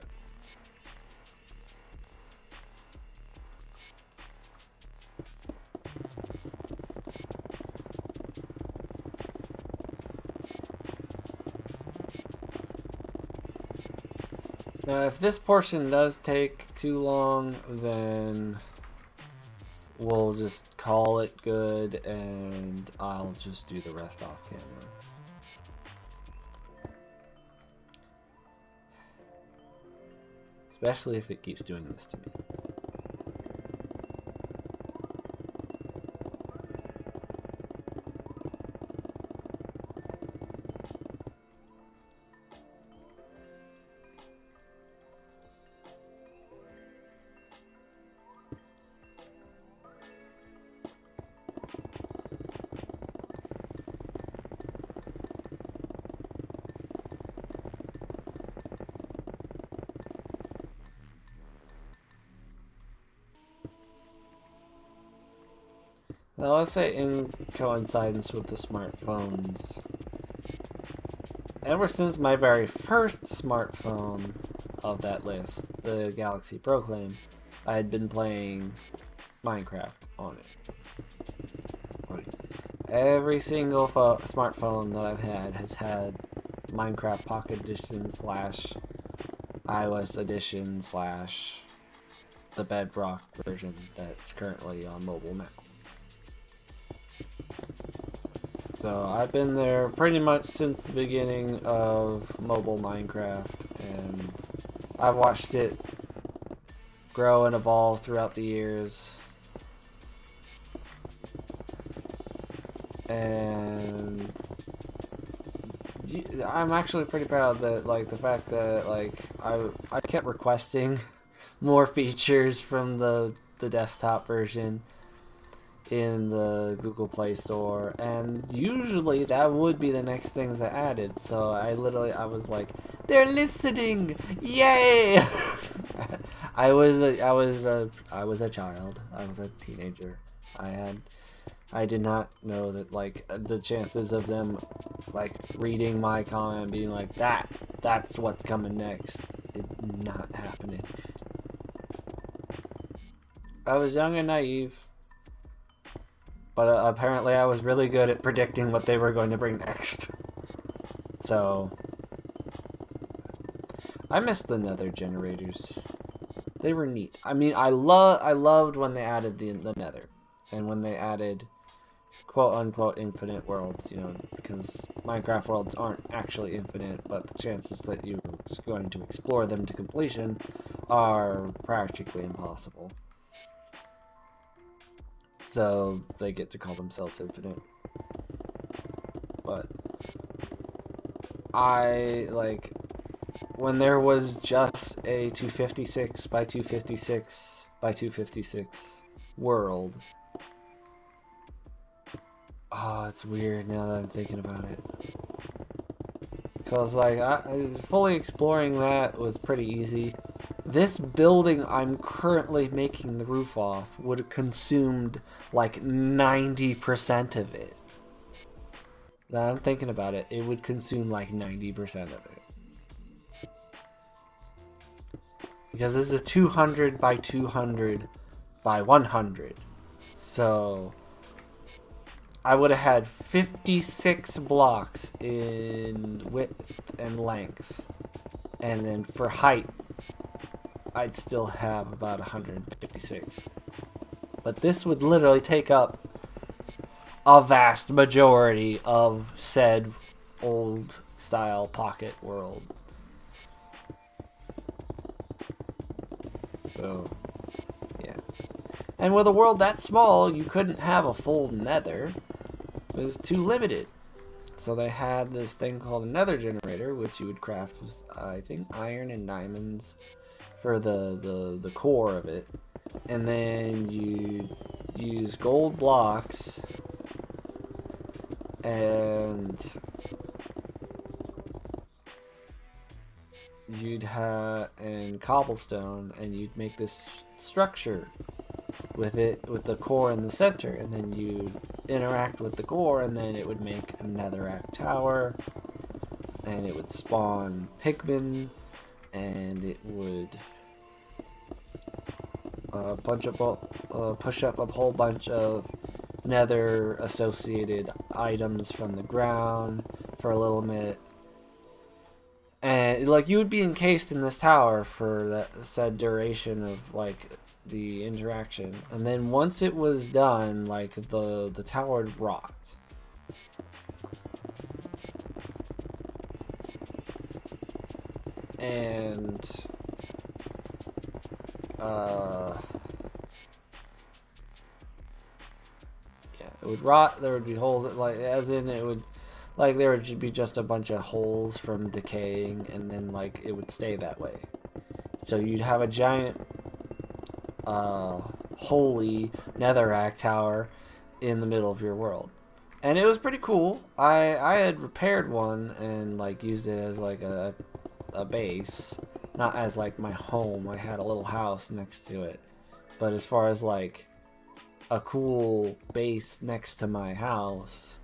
Now, if this portion does take too long, then we'll just call it good, and I'll just do the rest off camera. Especially if it keeps doing this to me. Now, let's say in coincidence with the smartphones, ever since my very first smartphone of that list, the Galaxy Proclaim, I had been playing Minecraft on it. Every single smartphone that I've had has had Minecraft Pocket Edition / iOS Edition / the Bedrock version that's currently on mobile now. So I've been there pretty much since the beginning of mobile Minecraft, and I've watched it grow and evolve throughout the years. And I'm actually pretty proud that, like, the fact that, like, I kept requesting more features from the desktop version in the Google Play Store, and usually that would be the next things that added. So I was like, they're listening, yay! I was a child. I was a teenager. I did not know that, like, the chances of them, like, reading my comment and being like, that's what's coming next. It's not happening. I was young and naive. But apparently I was really good at predicting what they were going to bring next. So, I missed the nether generators. They were neat. I mean, I loved when they added the nether. And when they added quote-unquote infinite worlds, you know, because Minecraft worlds aren't actually infinite, but the chances that you're going to explore them to completion are practically impossible. So they get to call themselves infinite. But I, like, when there was just a 256 by 256 by 256 world. Oh, it's weird now that I'm thinking about it. Because, like, fully exploring that was pretty easy. This building I'm currently making the roof off would have consumed like 90% of it. Now I'm thinking about it, it would consume like 90% of it. Because this is 200 by 200 by 100. So I would have had 56 blocks in width and length. And then for height, I'd still have about 156. But this would literally take up a vast majority of said old style pocket world. So, yeah. And with a world that small, you couldn't have a full nether. It was too limited. So they had this thing called a nether generator, which you would craft with, I think, iron and diamonds for the core of it, and then you use gold blocks and you'd have cobblestone, and you'd make this structure with the core in the center, and then you interact with the core, and then it would make a netherrack tower, and it would spawn pigmen, and it would push up a whole bunch of nether associated items from the ground for a little bit. And like you would be encased in this tower for that said duration of like the interaction, and then once it was done, like the tower would rot. And yeah, it would rot. There would be holes, like as in it would, like there would be just a bunch of holes from decaying, and then like it would stay that way. So you'd have a giant holy netherrack tower in the middle of your world, and it was pretty cool. I had repaired one and like used it as like a base, not as like my home. I had a little house next to it, but as far as like a cool base next to my house,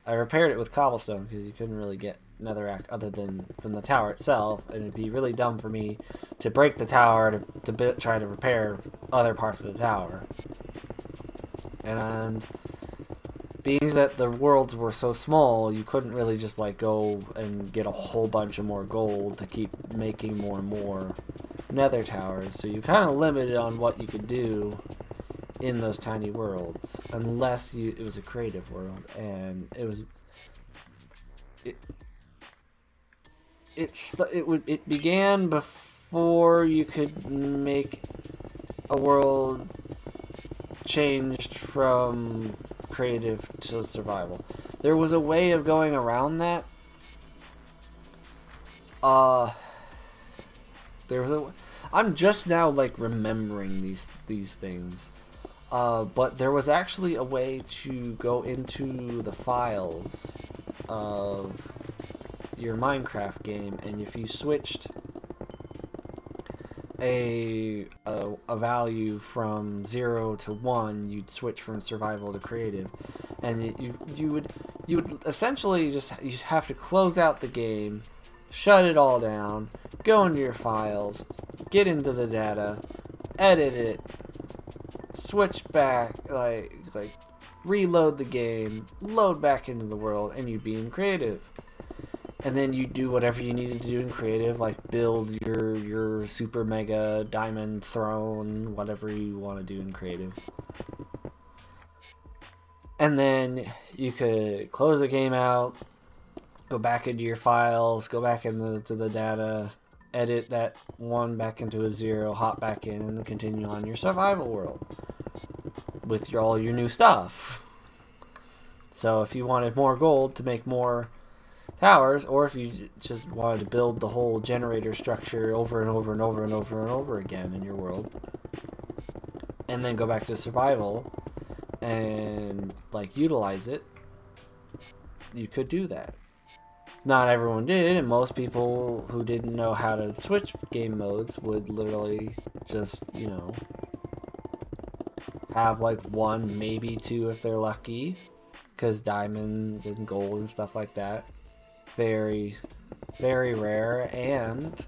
I repaired it with cobblestone because you couldn't really get netherrack other than from the tower itself, and it'd be really dumb for me to break the tower to try to repair other parts of the tower. And being that the worlds were so small, you couldn't really just like go and get a whole bunch of more gold to keep making more and more nether towers, so you kind of limited on what you could do in those tiny worlds, unless it was a creative world. And it began before you could make a world changed from creative to survival. There was a way of going around that. I'm just now like remembering these things. But there was actually a way to go into the files of your Minecraft game, and if you switched a value from 0 to 1, you'd switch from survival to creative, and you would essentially you'd have to close out the game, shut it all down, go into your files, get into the data, edit it, switch back, like reload the game, load back into the world, and you'd be in creative. And then you do whatever you needed to do in creative, like build your super mega diamond throne, whatever you want to do in creative. And then you could close the game out, go back into your files, go back into the data, edit that 1 back into a 0, hop back in, and then continue on your survival world with all your new stuff. So if you wanted more gold to make more towers, or if you just wanted to build the whole generator structure over and over and over and over and over again in your world, and then go back to survival and like utilize it, you could do that. Not everyone did, and most people who didn't know how to switch game modes would literally just, have like 1, maybe 2 if they're lucky, because diamonds and gold and stuff like that, very, very rare, and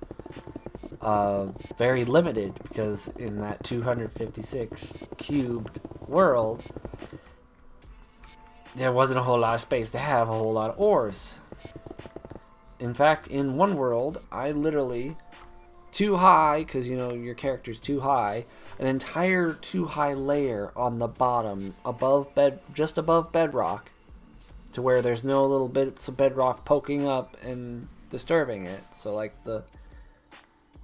very limited, because in that 256 cubed world, there wasn't a whole lot of space to have a whole lot of ores. In fact, in one world, I literally, too high, because your character's too high, an entire too high layer on the bottom, just above bedrock, to where there's no little bits of bedrock poking up and disturbing it. So like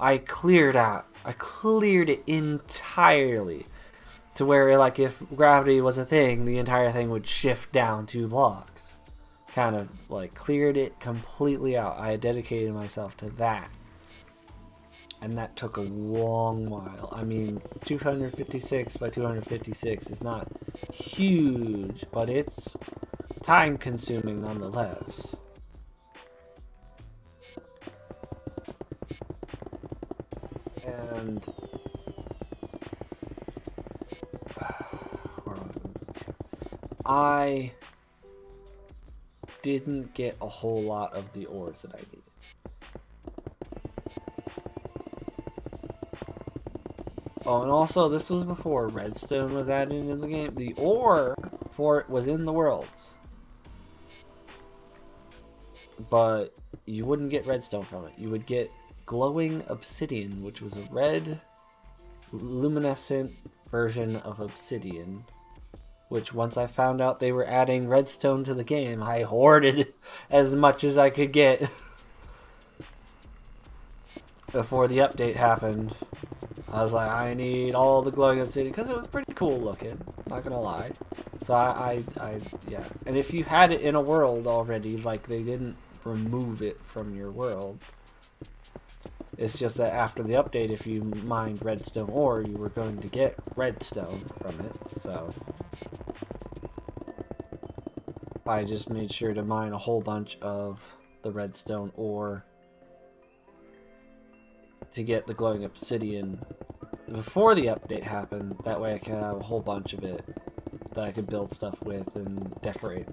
I cleared it entirely, to where like if gravity was a thing, the entire thing would shift down 2 blocks. Kind of like cleared it completely out. I had dedicated myself to that, and that took a long while. I mean, 256 by 256 is not huge, but it's time consuming nonetheless. And I didn't get a whole lot of the ores that I needed. Oh, and also, this was before redstone was added into the game. The ore for it was in the worlds. But you wouldn't get redstone from it. You would get glowing obsidian, which was a red, luminescent version of obsidian. Which, once I found out they were adding redstone to the game, I hoarded as much as I could get before the update happened. I was like, I need all the glowing obsidian, because it was pretty cool looking, not gonna lie. So yeah. And if you had it in a world already, like, they didn't remove it from your world. It's just that after the update, if you mined redstone ore, you were going to get redstone from it, so I just made sure to mine a whole bunch of the redstone ore to get the glowing obsidian before the update happened. That way I could have a whole bunch of it that I could build stuff with and decorate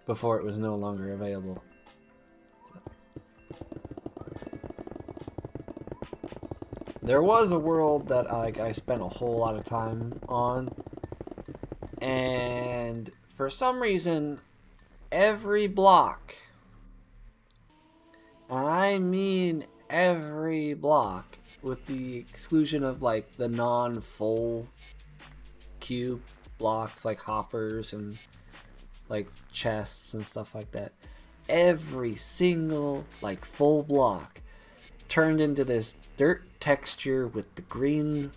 before it was no longer available. There was a world that I spent a whole lot of time on, and for some reason every block, and I mean every block, with the exclusion of like the non-full cube blocks like hoppers and like chests and stuff like that, every single like full block turned into this dirt texture with the green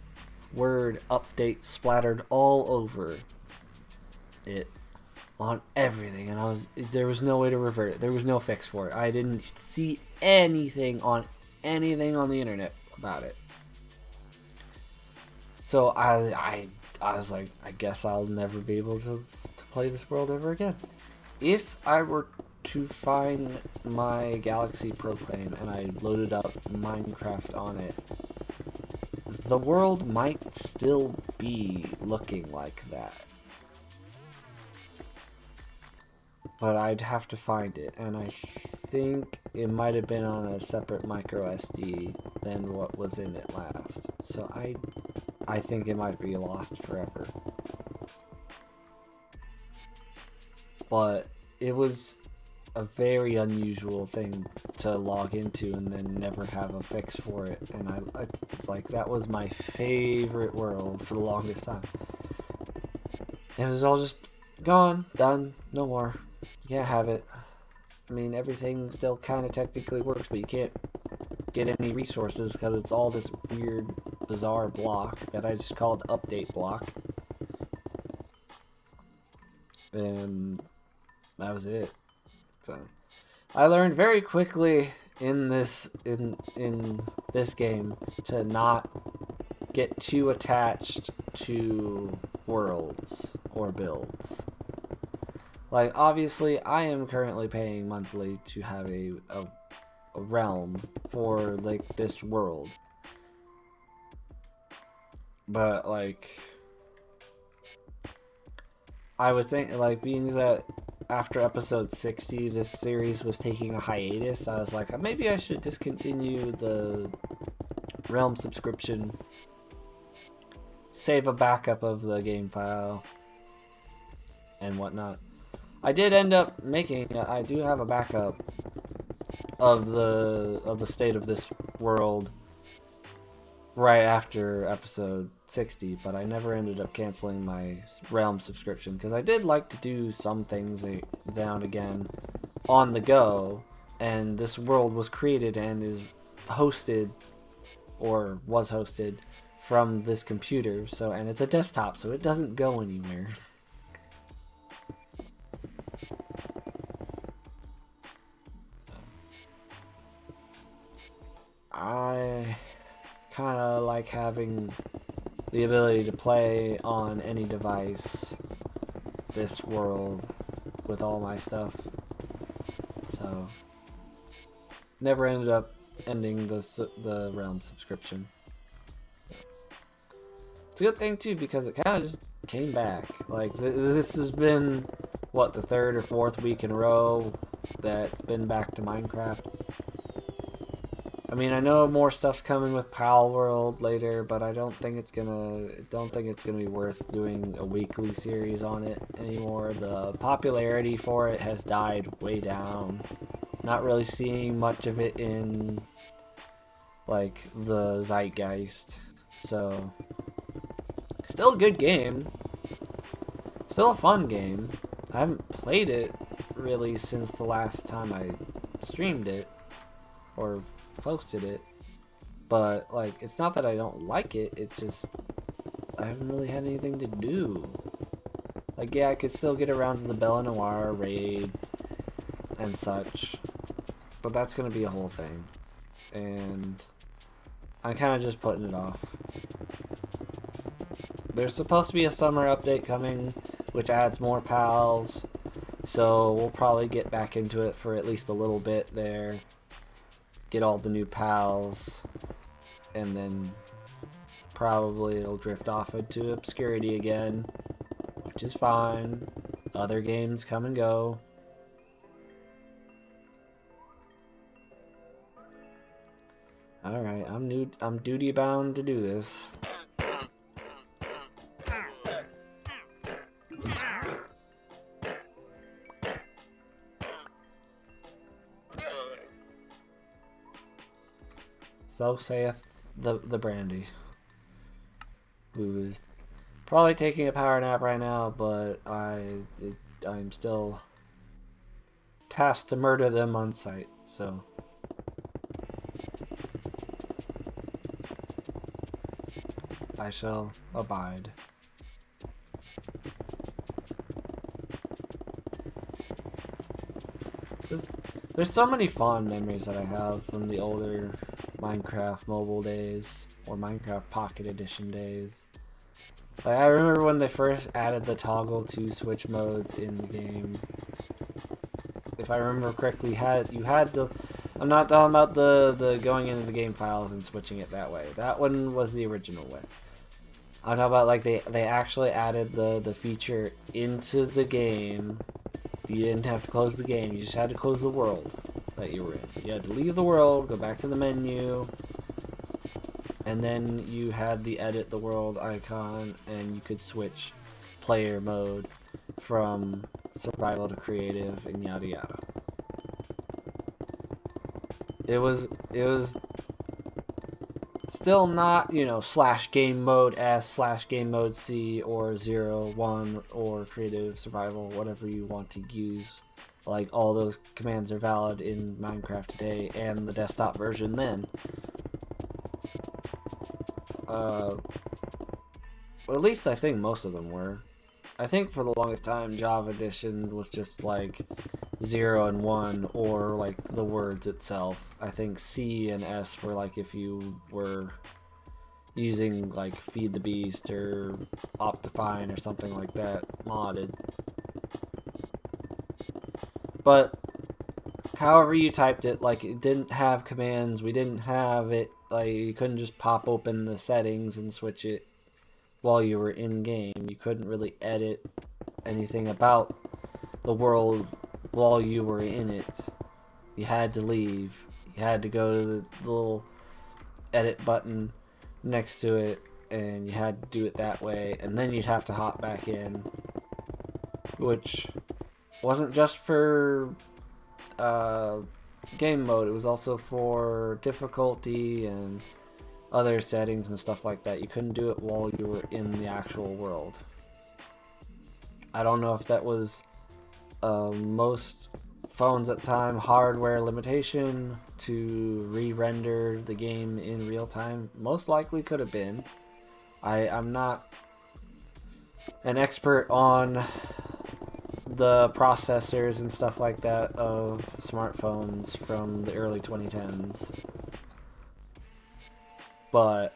word update splattered all over it on everything, and there was no way to revert it. There was no fix for it. I didn't see anything on the internet about it. So I was like, I guess I'll never be able to play this world ever again. If I were to find my Galaxy Proclaim and I loaded up Minecraft on it, the world might still be looking like that. But I'd have to find it, and I think it might have been on a separate micro SD than what was in it last. So I think it might be lost forever. But it was a very unusual thing to log into and then never have a fix for it, and it's like that was my favorite world for the longest time. And it was all just gone, done, no more. You can't have it. I mean, everything still kind of technically works, but you can't get any resources because it's all this weird, bizarre block that I just called update block. And that was it. So I learned very quickly in this game to not get too attached to worlds or builds. Like, obviously, I am currently paying monthly to have a realm for, like, this world. But, like, I was thinking, like, being that after episode 60, this series was taking a hiatus, I was like, maybe I should discontinue the realm subscription, save a backup of the game file, and whatnot. I did end up making. I do have a backup of the state of this world right after episode 60, but I never ended up canceling my Realm subscription because I did like to do some things now and again on the go, and this world was created and is hosted or was hosted from this computer. So, and it's a desktop, so it doesn't go anywhere. I kind of like having the ability to play on any device this world with all my stuff. So never ended up ending the Realm subscription. It's a good thing too, because it kind of just came back. Like this has been what, the third or fourth week in a row that's been back to Minecraft. I mean, I know more stuff's coming with Pal World later, but I don't think it's gonna be worth doing a weekly series on it anymore. The popularity for it has died way down. Not really seeing much of it in like the zeitgeist. So still a good game. Still a fun game. I haven't played it really since the last time I streamed it or posted it, but like, it's not that I don't like it, it's just I haven't really had anything to do. Like, yeah, I could still get around to the Bella Noire raid and such, but that's gonna be a whole thing, and I'm kind of just putting it off. There's supposed to be a summer update coming, which adds more pals, so we'll probably get back into it for at least a little bit there. Get all the new pals, and then probably it'll drift off into obscurity again, which is fine. Other games come and go. Alright, I'm duty bound to do this. So saith the Brandy, who's probably taking a power nap right now, but I'm still tasked to murder them on sight, so I shall abide. There's so many fond memories that I have from the older Minecraft mobile days, or Minecraft Pocket Edition days. Like, I remember when they first added the toggle to switch modes in the game. If I remember correctly, you had to. I'm not talking about the going into the game files and switching it that way. That one was the original way. I'm talking about, like, they actually added the feature into the game. You didn't have to close the game, you just had to close the world that you were in. You had to leave the world, go back to the menu, and then you had the edit the world icon, and you could switch player mode from survival to creative and yada yada. It was still not, you know, /game mode S, /game mode C, or 0, 1, or creative survival, whatever you want to use. Like, all those commands are valid in Minecraft today, and the desktop version then. Well, at least I think most of them were. I think for the longest time, Java Edition was just like 0 and 1, or like the words itself. I think C and S were like if you were using like Feed the Beast or Optifine or something like that modded. But however you typed it, like, it didn't have commands. We didn't have it, like, you couldn't just pop open the settings and switch it while you were in game. You couldn't really edit anything about the world while you were in it. You had to leave. You had to go to the little edit button next to it, and you had to do it that way, and then you'd have to hop back in, which wasn't just for game mode, it was also for difficulty and other settings and stuff like that. You couldn't do it while you were in the actual world. I don't know if that was most phones at the time hardware limitation to re-render the game in real time. Most likely could have been. I'm not an expert on the processors and stuff like that of smartphones from the early 2010s, but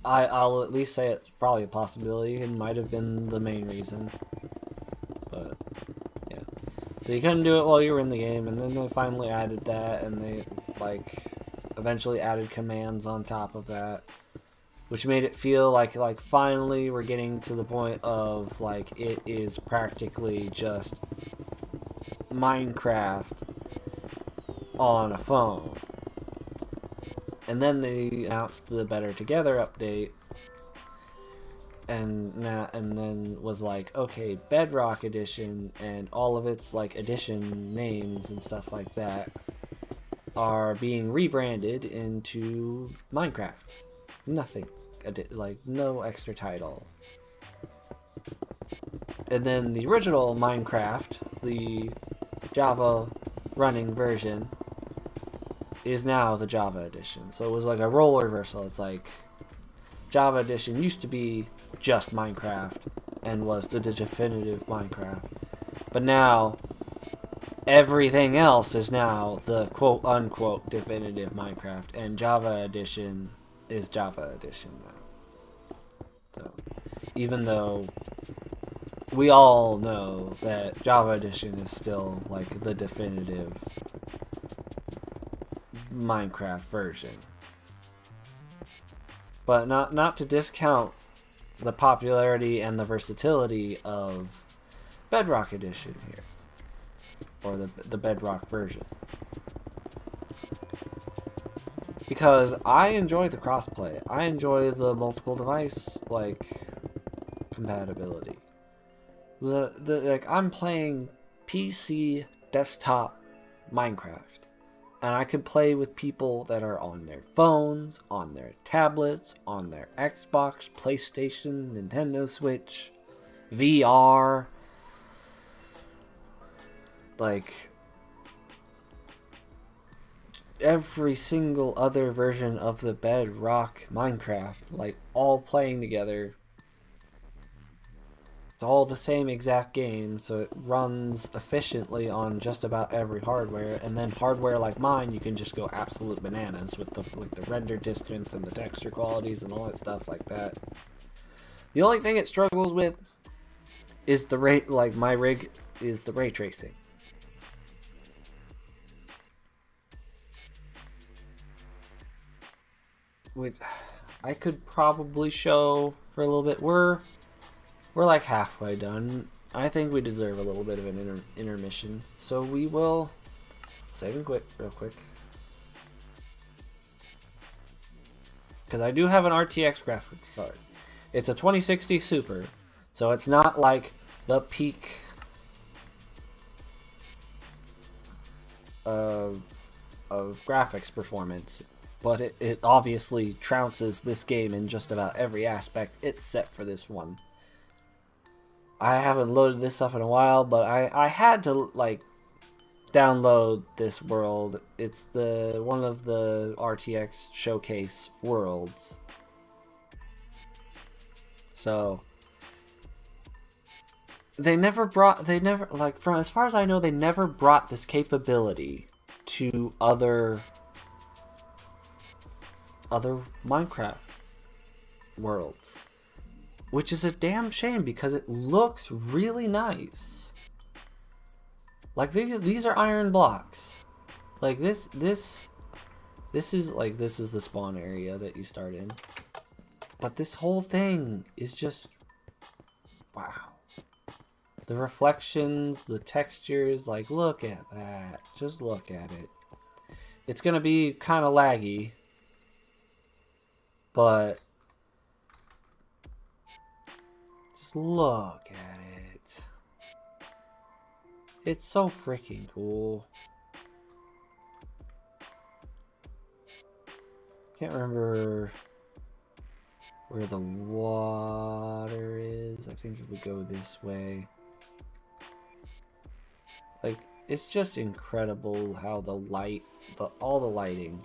I'll at least say it's probably a possibility. It might have been the main reason. But, yeah. So you couldn't do it while you were in the game, and then they finally added that, and they, like, eventually added commands on top of that, which made it feel like finally we're getting to the point of, like, it is practically just Minecraft on a phone. And then they announced the Better Together update, and then was like, okay, Bedrock Edition and all of its like edition names and stuff like that are being rebranded into Minecraft. Nothing, like no extra title. And then the original Minecraft, the Java running version, is now the Java edition. So it was like a role reversal. It's like Java edition used to be just Minecraft and was the definitive Minecraft. But now everything else is now the quote unquote definitive Minecraft, and Java edition is Java edition now. So even though we all know that Java edition is still like the definitive Minecraft version. But not to discount the popularity and the versatility of Bedrock Edition here, or the Bedrock version, because I enjoy the crossplay. I enjoy the multiple device like compatibility. The like I'm playing PC desktop Minecraft, and I can play with people that are on their phones, on their tablets, on their Xbox, PlayStation, Nintendo Switch, VR. Like, every single other version of the Bedrock Minecraft, like, all playing together. It's all the same exact game, so it runs efficiently on just about every hardware. And then hardware like mine, you can just go absolute bananas with the render distance and the texture qualities and all that stuff like that. The only thing it struggles with is the ray, like my rig is the ray tracing. Which I could probably show for a little bit. We're like halfway done. I think we deserve a little bit of an intermission. So we will save and quit real quick. Because I do have an RTX graphics card. It's a 2060 Super. So it's not like the peak of graphics performance. But it obviously trounces this game in just about every aspect it's set for this one. I haven't loaded this up in a while, but I had to like download this world. It's the one of the RTX showcase worlds. So they never like, from as far as I know, they never brought this capability to other Minecraft worlds. Which is a damn shame, because it looks really nice. Like these are iron blocks. Like this is the spawn area that you start in. But this whole thing is just wow. The reflections, the textures, like look at that. Just look at it. It's gonna be kind of laggy, but look at it. It's so freaking cool. Can't remember where the water is. I think it would go this way. Like, it's just incredible how the light, all the lighting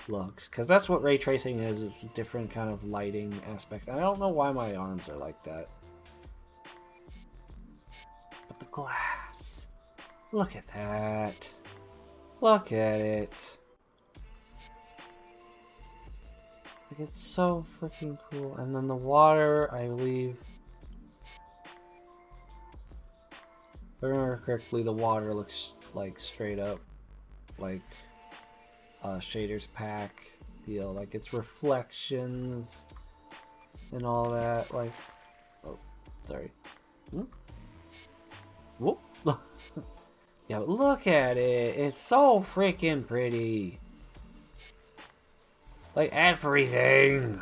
looks, because that's what ray tracing is. It's a different kind of lighting aspect. I don't know why my arms are like that, but the glass, look at that, look at it. Like, it's so freaking cool. And then the water, I believe, if I remember correctly, the water looks like straight up like shaders pack deal. Like, it's reflections and all that. Like, oh, sorry. Whoop. Whoop. Yeah, but look at it. It's so freaking pretty. Like, everything.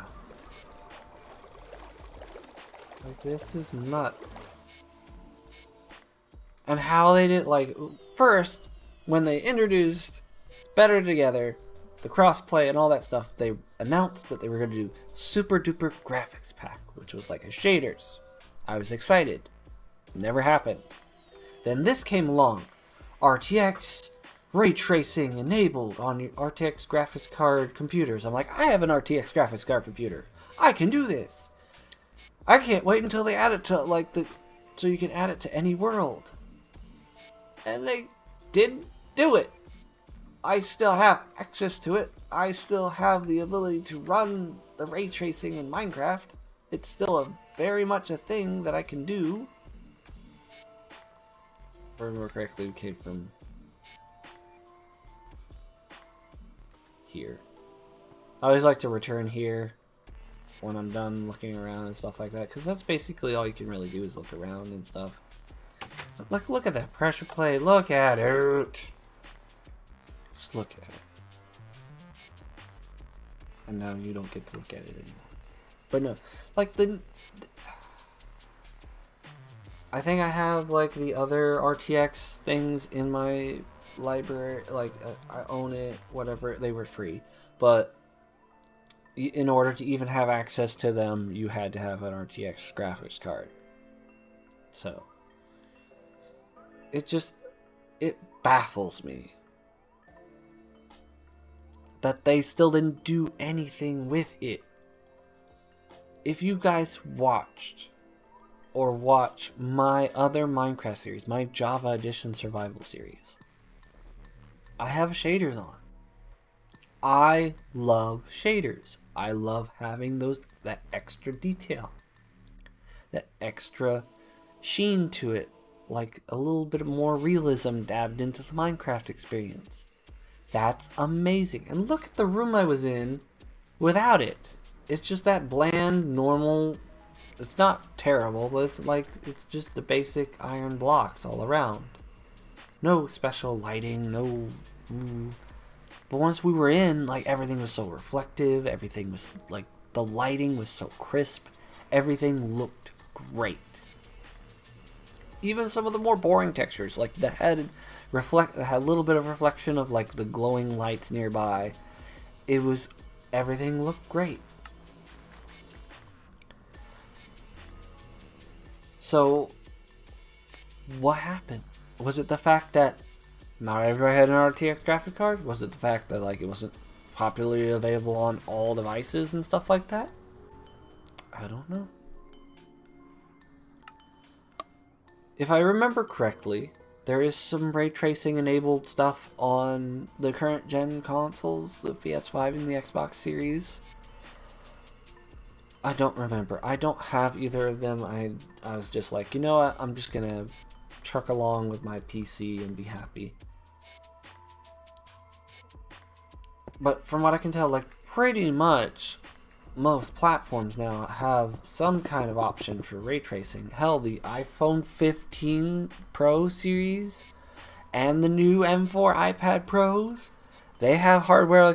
Like, this is nuts. And how they did, like, first, when they introduced Better Together, the crossplay and all that stuff, they announced that they were going to do Super Duper Graphics Pack, which was like a shaders. I was excited. Never happened. Then this came along. RTX ray tracing enabled on your RTX graphics card computers. I'm like, I have an RTX graphics card computer. I can do this. I can't wait until they add it to so you can add it to any world. And they didn't do it. I still have access to it. I still have the ability to run the ray tracing in Minecraft. It's still very much a thing that I can do. If I remember correctly, it came from here. I always like to return here when I'm done looking around and stuff like that, because that's basically all you can really do is look around and stuff. Look at that pressure plate. Look at it. Just look at it. And now you don't get to look at it anymore. But no, like I think I have like the other RTX things in my library. Like I own it, whatever. They were free, but in order to even have access to them, you had to have an RTX graphics card. So it baffles me that they still didn't do anything with it. If you guys watched or watch my other Minecraft series, my Java Edition Survival series, I have shaders on. I love shaders. I love having that extra detail, that extra sheen to it, like a little bit more realism dabbed into the Minecraft experience. That's amazing. And look at the room I was in without it. It's just that bland, normal. It's not terrible, but it's just the basic iron blocks all around. No special lighting, no. But once we were in, like, everything was so reflective. Everything was like, the lighting was so crisp. Everything looked great. Even some of the more boring textures, like the head had a little bit of reflection of like the glowing lights nearby. Everything looked great. So, what happened? Was it the fact that not everybody had an RTX graphic card? Was it the fact that like it wasn't popularly available on all devices and stuff like that? I don't know. If I remember correctly, there is some ray tracing enabled stuff on the current gen consoles, the PS5 and the Xbox Series. I don't remember. I don't have either of them. I was just like, you know what? I'm just gonna truck along with my PC and be happy. But from what I can tell, like, pretty much most platforms now have some kind of option for ray tracing. Hell, the iPhone 15 Pro series and the new M4 iPad Pros, they have hardware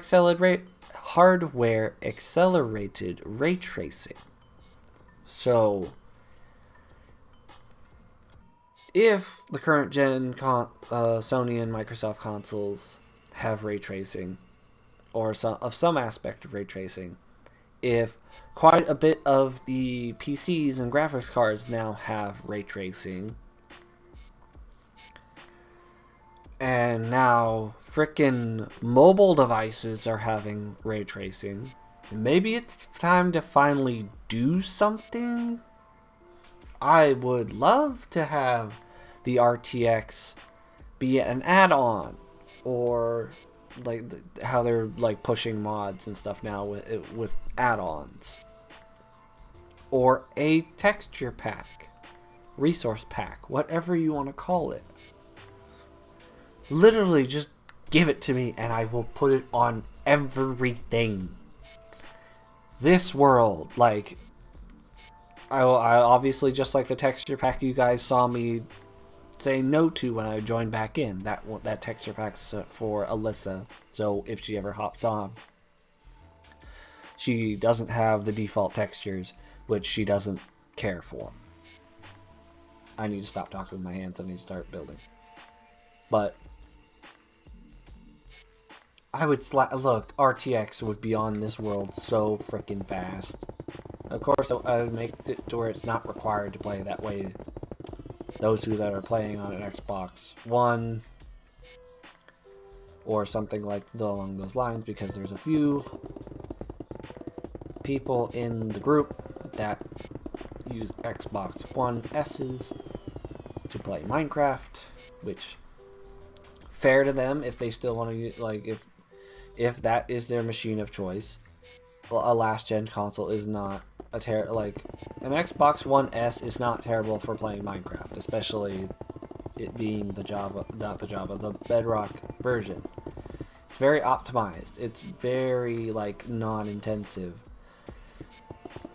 accelerated ray tracing. So if the current gen Sony and Microsoft consoles have ray tracing, or some aspect of ray tracing, if quite a bit of the PCs and graphics cards now have ray tracing, and now frickin' mobile devices are having ray tracing, maybe it's time to finally do something. I would love to have the RTX be an add-on, or like how they're like pushing mods and stuff now with add-ons, or a texture pack, resource pack, whatever you want to call it. Literally just give it to me and I will put it on everything. This world, like, I obviously, just like the texture pack you guys saw me say no to when I joined back in, that texture pack's for Alyssa, so if she ever hops on, she doesn't have the default textures, which she doesn't care for. I need to stop talking with my hands. I need to start building. But I would look, RTX would be on this world so freaking fast. Of course, I would make it to where it's not required to play that way. Those who that are playing on an Xbox One or something like along those lines, because there's a few people in the group that use Xbox One S's to play Minecraft, which fair to them if they still want to use, like, if that is their machine of choice. Well, a last gen console is not like an Xbox One S is not terrible for playing Minecraft, especially it being the Bedrock version. It's very optimized. It's very like non-intensive,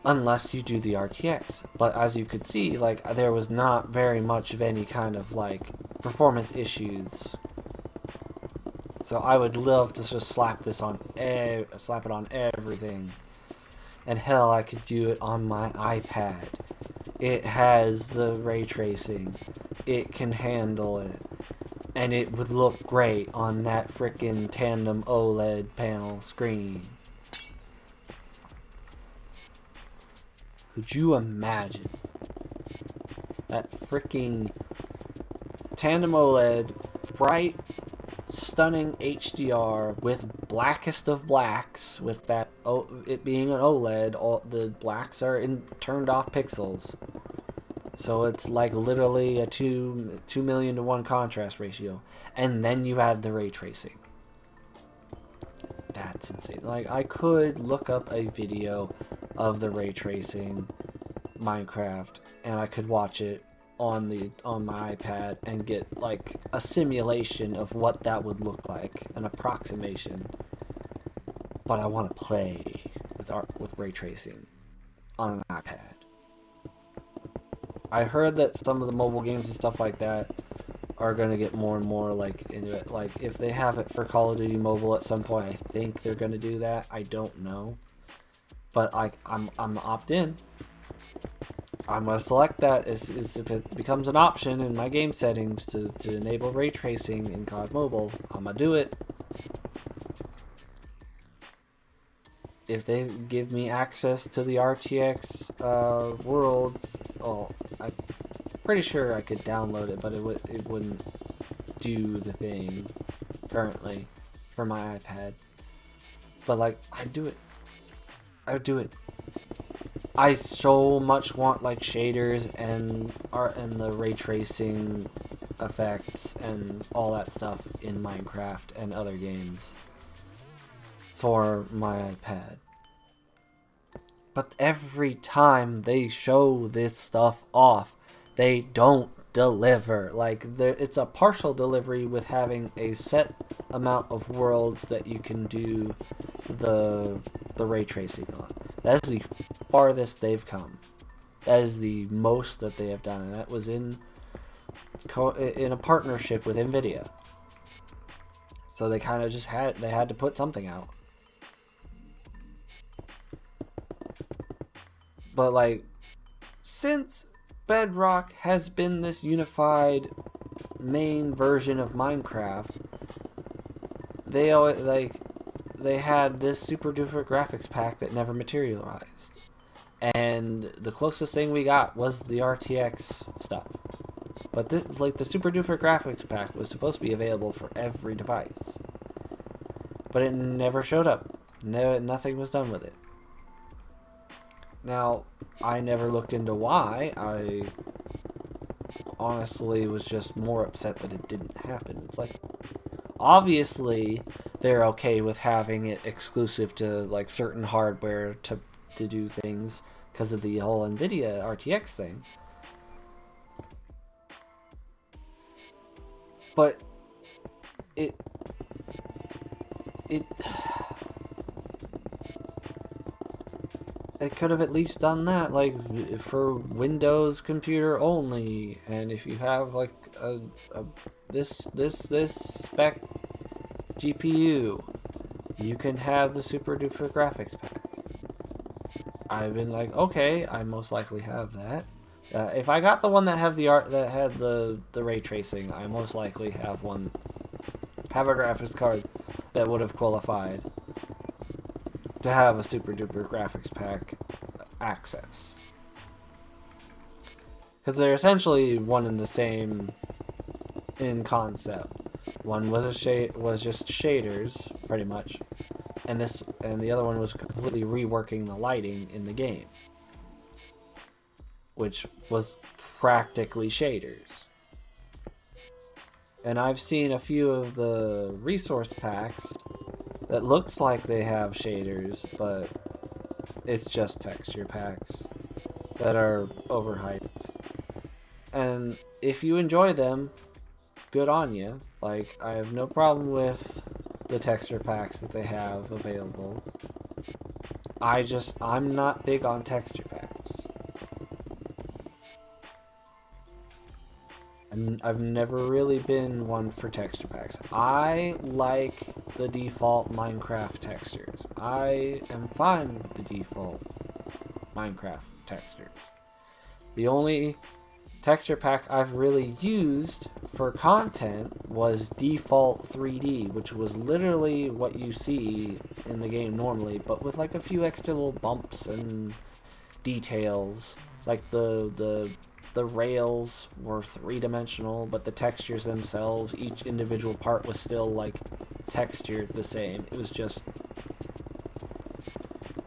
unless you do the RTX. But as you could see, like, there was not very much of any kind of like performance issues. So I would love to just slap it on everything. And hell, I could do it on my iPad. It has the ray tracing. It can handle it. And it would look great on that frickin' tandem OLED panel screen. Could you imagine that frickin' tandem OLED, bright, stunning HDR with blackest of blacks, with that it being an OLED, all the blacks are in turned off pixels, so it's like literally a 2 million to 1 contrast ratio, and then you add the ray tracing. That's insane. Like, I could look up a video of the ray tracing Minecraft and I could watch it on my iPad and get like a simulation of what that would look like, an approximation. But I want to play with ray tracing on an iPad. I heard that some of the mobile games and stuff like that are going to get more and more like into it. Like, if they have it for Call of Duty Mobile at some point, I think they're going to do that. I don't know, but I'm opt-in. I'm going to select that as if it becomes an option in my game settings to enable ray tracing in COD Mobile. I'm going to do it. If they give me access to the RTX worlds, well, I'm pretty sure I could download it, but it wouldn't do the thing currently for my iPad. But like, I'd do it. I would do it. I so much want like shaders and art and the ray tracing effects and all that stuff in Minecraft and other games for my iPad. But every time they show this stuff off, they don't deliver. Like, it's a partial delivery with having a set amount of worlds that you can do the ray tracing on. That is the farthest they've come. That is the most that they have done, and that was in a partnership with NVIDIA. So they kind of just had to put something out. But like, since Bedrock has been this unified main version of Minecraft, they had this super duper graphics pack that never materialized, and the closest thing we got was the RTX stuff. But the super duper graphics pack was supposed to be available for every device, but it never showed up. Nothing was done with it. Now, I never looked into why. I honestly was just more upset that it didn't happen. It's like, Obviously, they're okay with having it exclusive to like certain hardware to do things because of the whole NVIDIA RTX thing. But it could have at least done that, like, for Windows computer only, and if you have like this spec GPU, you can have the super duper graphics pack. I've been like, okay, I most likely have that. If I got the one that had the ray tracing, I most likely have a graphics card that would have qualified to have a super duper graphics pack access, because they're essentially one and the same in concept. One was just shaders pretty much, and the other one was completely reworking the lighting in the game, which was practically shaders. And I've seen a few of the resource packs that looks like they have shaders, but it's just texture packs that are overhyped. And if you enjoy them, good on you. Like, I have no problem with the texture packs that they have available. I'm not big on texture packs. I've never really been one for texture packs. I like the default Minecraft textures. I am fine with the default Minecraft textures. The only texture pack I've really used for content was default 3D, which was literally what you see in the game normally, but with like a few extra little bumps and details. Like the rails were three-dimensional, but the textures themselves, each individual part was still like textured the same. It was just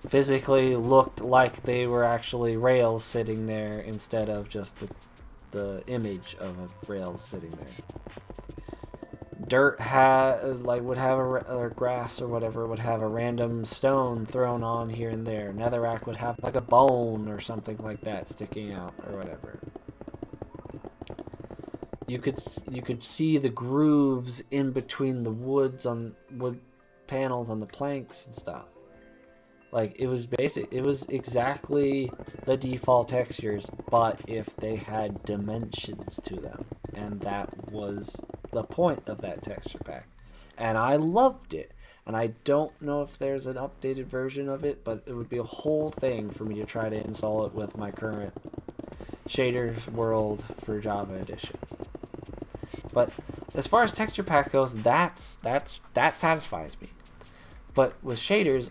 physically looked like they were actually rails sitting there instead of just the image of a rail sitting there. Dirt would have or grass or whatever would have a random stone thrown on here and there. Netherrack would have like a bone or something like that sticking out or whatever. You could see the grooves in between the wood panels on the planks and stuff. Like, it was exactly the default textures, but if they had dimensions to them. And that was the point of that texture pack. And I loved it. And I don't know if there's an updated version of it, but it would be a whole thing for me to try to install it with my current Shaders World for Java Edition. But as far as texture pack goes, that satisfies me. But with shaders,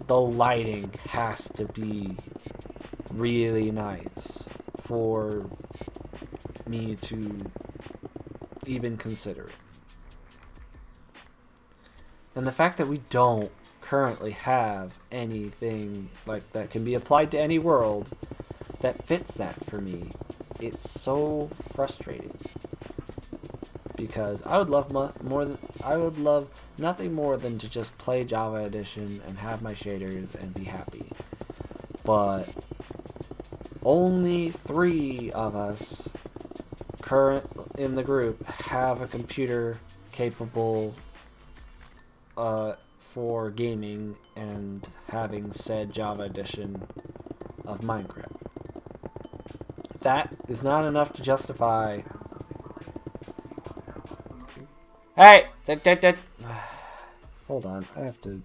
the lighting has to be really nice for me to even consider it. And the fact that we don't currently have anything like that can be applied to any world that fits that for me, it's so frustrating. Because I would love nothing more than to just play Java Edition and have my shaders and be happy. But only 3 of us current in the group have a computer capable for gaming and having said Java Edition of Minecraft. That is not enough to justify. Hey! Hold on, I have to.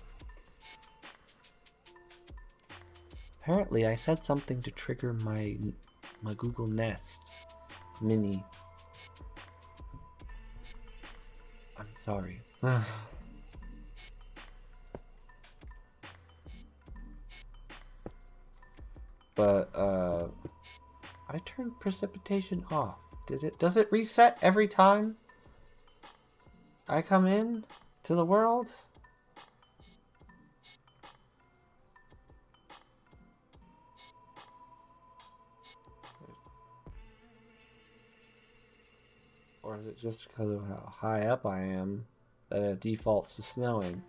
Apparently, I said something to trigger my Google Nest Mini. I'm sorry. But I turned precipitation off. Does it reset every time I come in to the world? Or is it just because of how high up I am that it defaults to snowing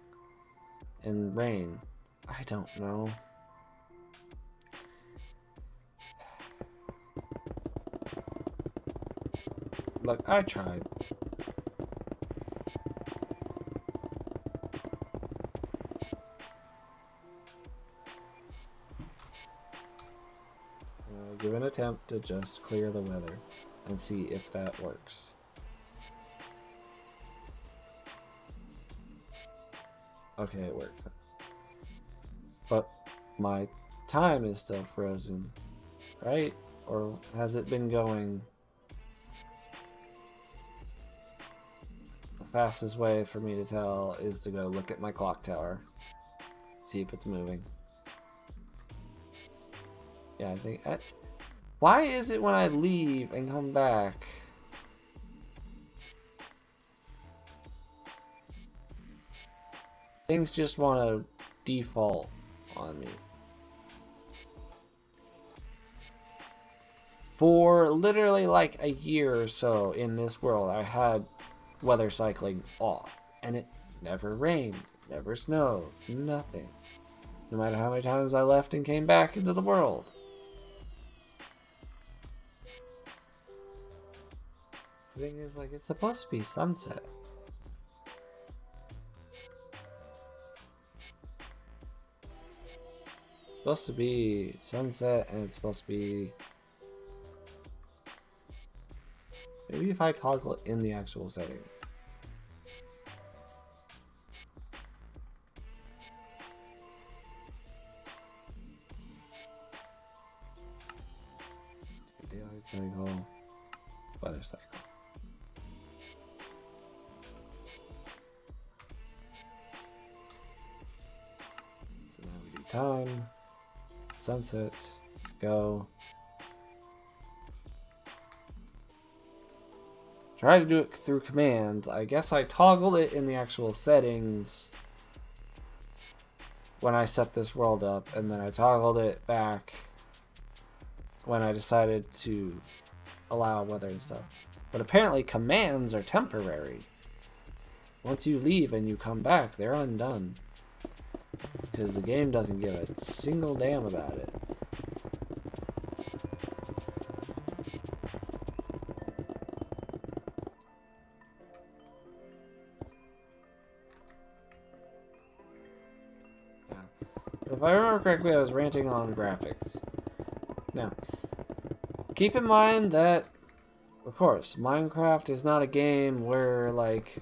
and rain? I don't know. Look, I tried. Give an attempt to just clear the weather and see if that works. Okay, it worked. But my time is still frozen, right? Or has it been going? The fastest way for me to tell is to go look at my clock tower, see if it's moving. Yeah, I think... why is it when I leave and come back? Things just want to default on me. For literally like a year or so in this world, I had weather cycling off. And it never rained, never snowed, nothing. No matter how many times I left and came back into the world. The thing is, like, it's supposed to be sunset. It's supposed to be sunset, and it's supposed to be... maybe if I toggle it in the actual setting. Daylight cycle, weather cycle. Time, sunset, go. Try to do it through commands. I guess I toggled it in the actual settings when I set this world up, and then I toggled it back when I decided to allow weather and stuff. But apparently commands are temporary. Once you leave and you come back, they're undone. Because the game doesn't give a single damn about it. Yeah. If I remember correctly, I was ranting on graphics. Now, keep in mind that, of course, Minecraft is not a game where, like,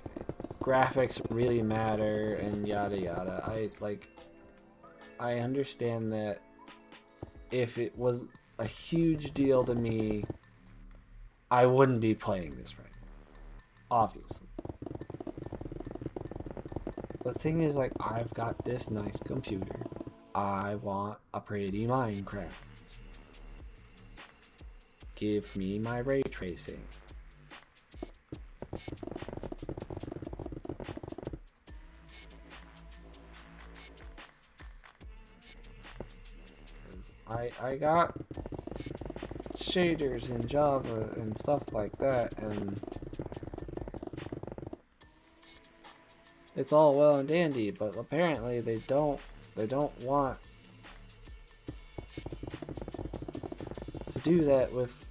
graphics really matter and yada yada. I understand that if it was a huge deal to me, I wouldn't be playing this right now. Obviously. But the thing is, like, I've got this nice computer. I want a pretty Minecraft. Give me my ray tracing. I got shaders in Java and stuff like that, and it's all well and dandy, but apparently they don't want to do that with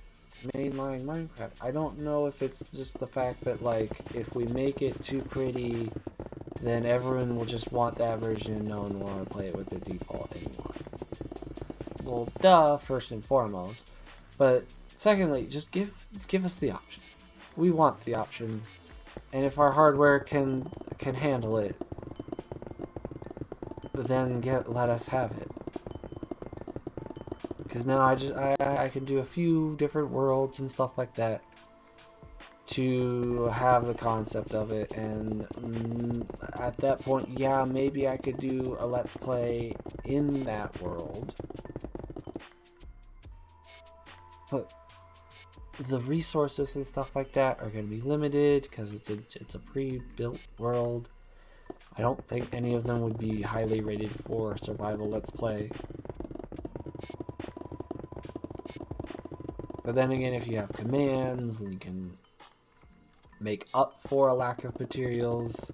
mainline Minecraft. I don't know if it's just the fact that, like, if we make it too pretty, then everyone will just want that version and no one will want to play it with the default anymore. Well, duh, first and foremost. But secondly, just give us the option. We want the option. And if our hardware can handle it, then let us have it. Because now I can do a few different worlds and stuff like that to have the concept of it, and at that point, yeah, maybe I could do a let's play in that world. But the resources and stuff like that are going to be limited because it's a pre-built world. I don't think any of them would be highly rated for survival let's play. But then again, if you have commands and you can make up for a lack of materials.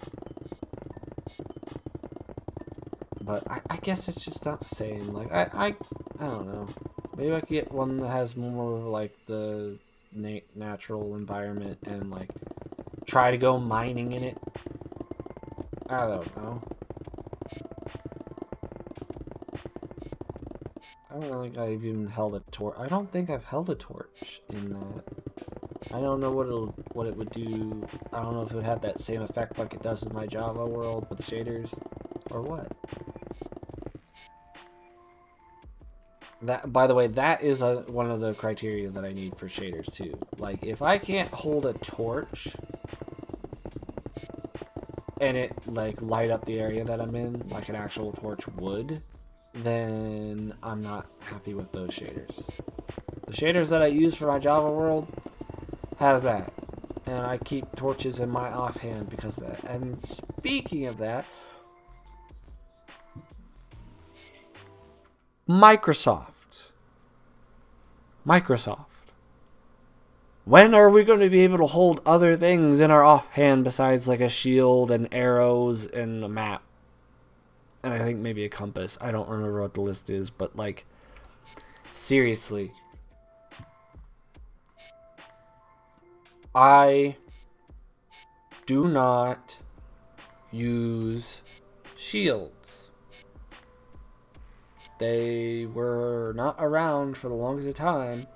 But I guess it's just not the same. Like, I don't know. Maybe I could get one that has more like the natural environment and like try to go mining in it. I don't know. I don't think I've even held a torch. I don't think I've held a torch in that. I don't know what it would do. I don't know if it would have that same effect like it does in my Java world with shaders, or what. That, by the way, that is one of the criteria that I need for shaders too. Like, if I can't hold a torch and it like light up the area that I'm in like an actual torch would, then I'm not happy with those shaders. The shaders that I use for my Java world has that, and I keep torches in my offhand because of that. And speaking of that, Microsoft. When are we going to be able to hold other things in our offhand besides like a shield and arrows and a map? And I think maybe a compass. I don't remember what the list is, but like, seriously. I do not use shields. They were not around for the longest time.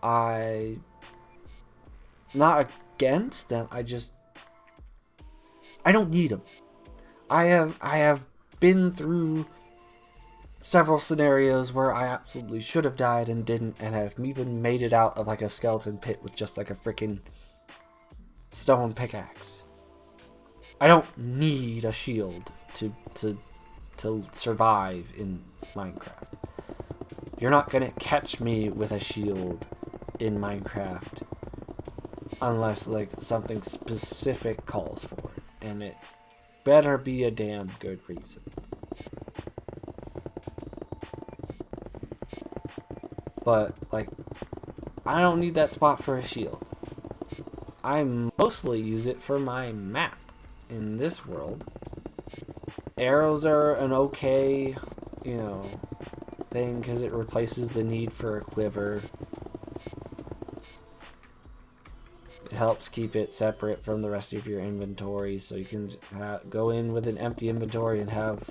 I'm not against them. I don't need them. I have been through several scenarios where I absolutely should have died and didn't, and have even made it out of like a skeleton pit with just like a freaking stone pickaxe. I don't need a shield to survive in Minecraft. You're not gonna catch me with a shield in Minecraft unless like something specific calls for it, and it better be a damn good reason. But like, I don't need that spot for a shield. I mostly use it for my map in this world. Arrows are an okay, thing because it replaces the need for a quiver. It helps keep it separate from the rest of your inventory, so you can go in with an empty inventory and have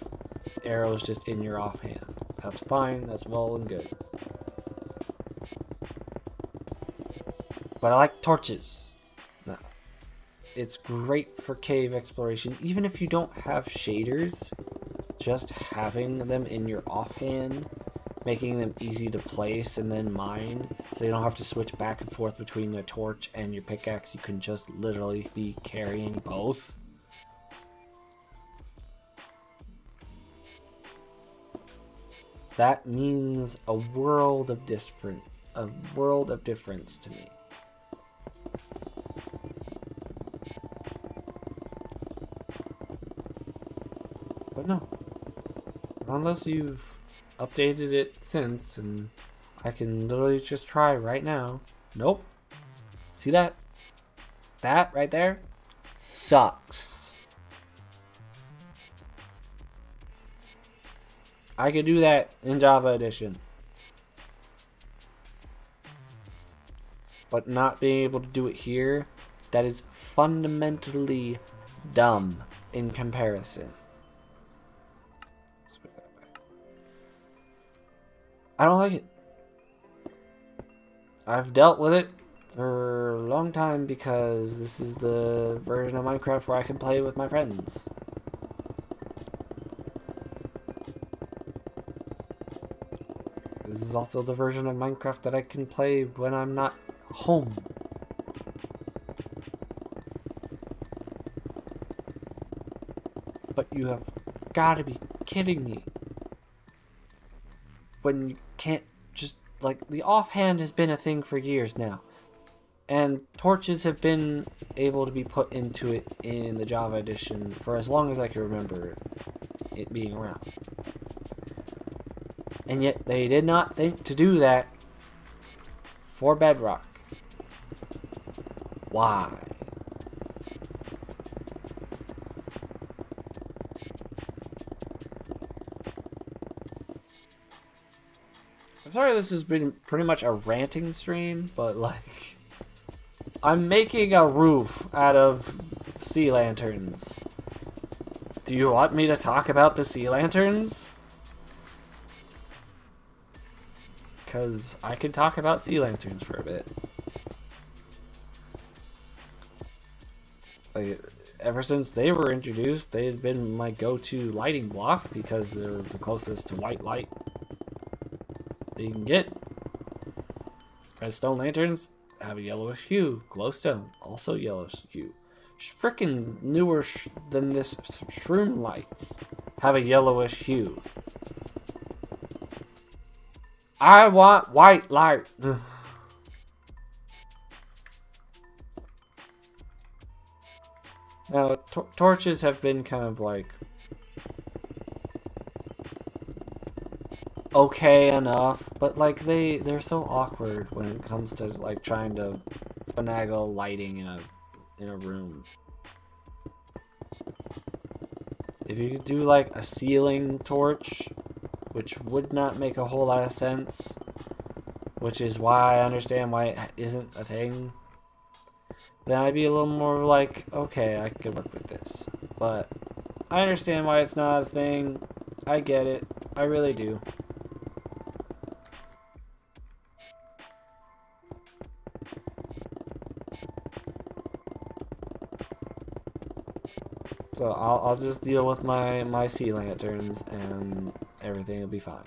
arrows just in your offhand. That's fine, that's well and good. But I like torches. No. It's great for cave exploration, even if you don't have shaders. Just having them in your offhand, making them easy to place and then mine, so you don't have to switch back and forth between your torch and your pickaxe. You can just literally be carrying both. That means a world of difference to me. But no, unless you've updated it since, and I can literally just try right now. Nope. See that? That right there sucks. I could do that in Java Edition, but not being able to do it here, that is fundamentally dumb in comparison. I don't like it. I've dealt with it for a long time because this is the version of Minecraft where I can play with my friends. This is also the version of Minecraft that I can play when I'm not home. But you have got to be kidding me. When you can't just, like, the offhand has been a thing for years now. And torches have been able to be put into it in the Java edition for as long as I can remember it being around. And yet they did not think to do that for Bedrock. Why? sorry this has been pretty much a ranting stream, but like, I'm making a roof out of sea lanterns. Do you want me to talk about the sea lanterns? Because I could talk about sea lanterns for a bit. Like, ever since they were introduced, they've been my go-to lighting block because they're the closest to white light that you can get. Redstone lanterns have a yellowish hue. Glowstone, also yellowish hue. Frickin' newer than this shroom lights have a yellowish hue. I want white light. Now, torches have been kind of like okay enough, but like they're so awkward when it comes to like trying to finagle lighting in a room. If you could do like a ceiling torch, which would not make a whole lot of sense, which is why I understand why it isn't a thing, then I'd be a little more like, okay, I could work with this. But I understand why it's not a thing. I get it. I really do. So I'll just deal with my sea lanterns and everything will be fine.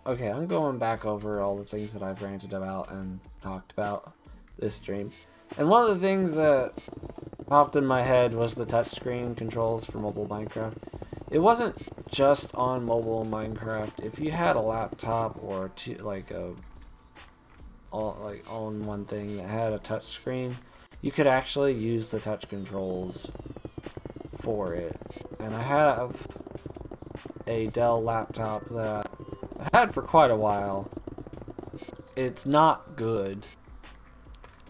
Okay, I'm going back over all the things that I've ranted about and talked about this stream. And one of the things that popped in my head was the touchscreen controls for mobile Minecraft. It wasn't just on mobile Minecraft. If you had a laptop or all-in-one thing that had a touchscreen, you could actually use the touch controls for it. And I have a Dell laptop that I had for quite a while. It's not good.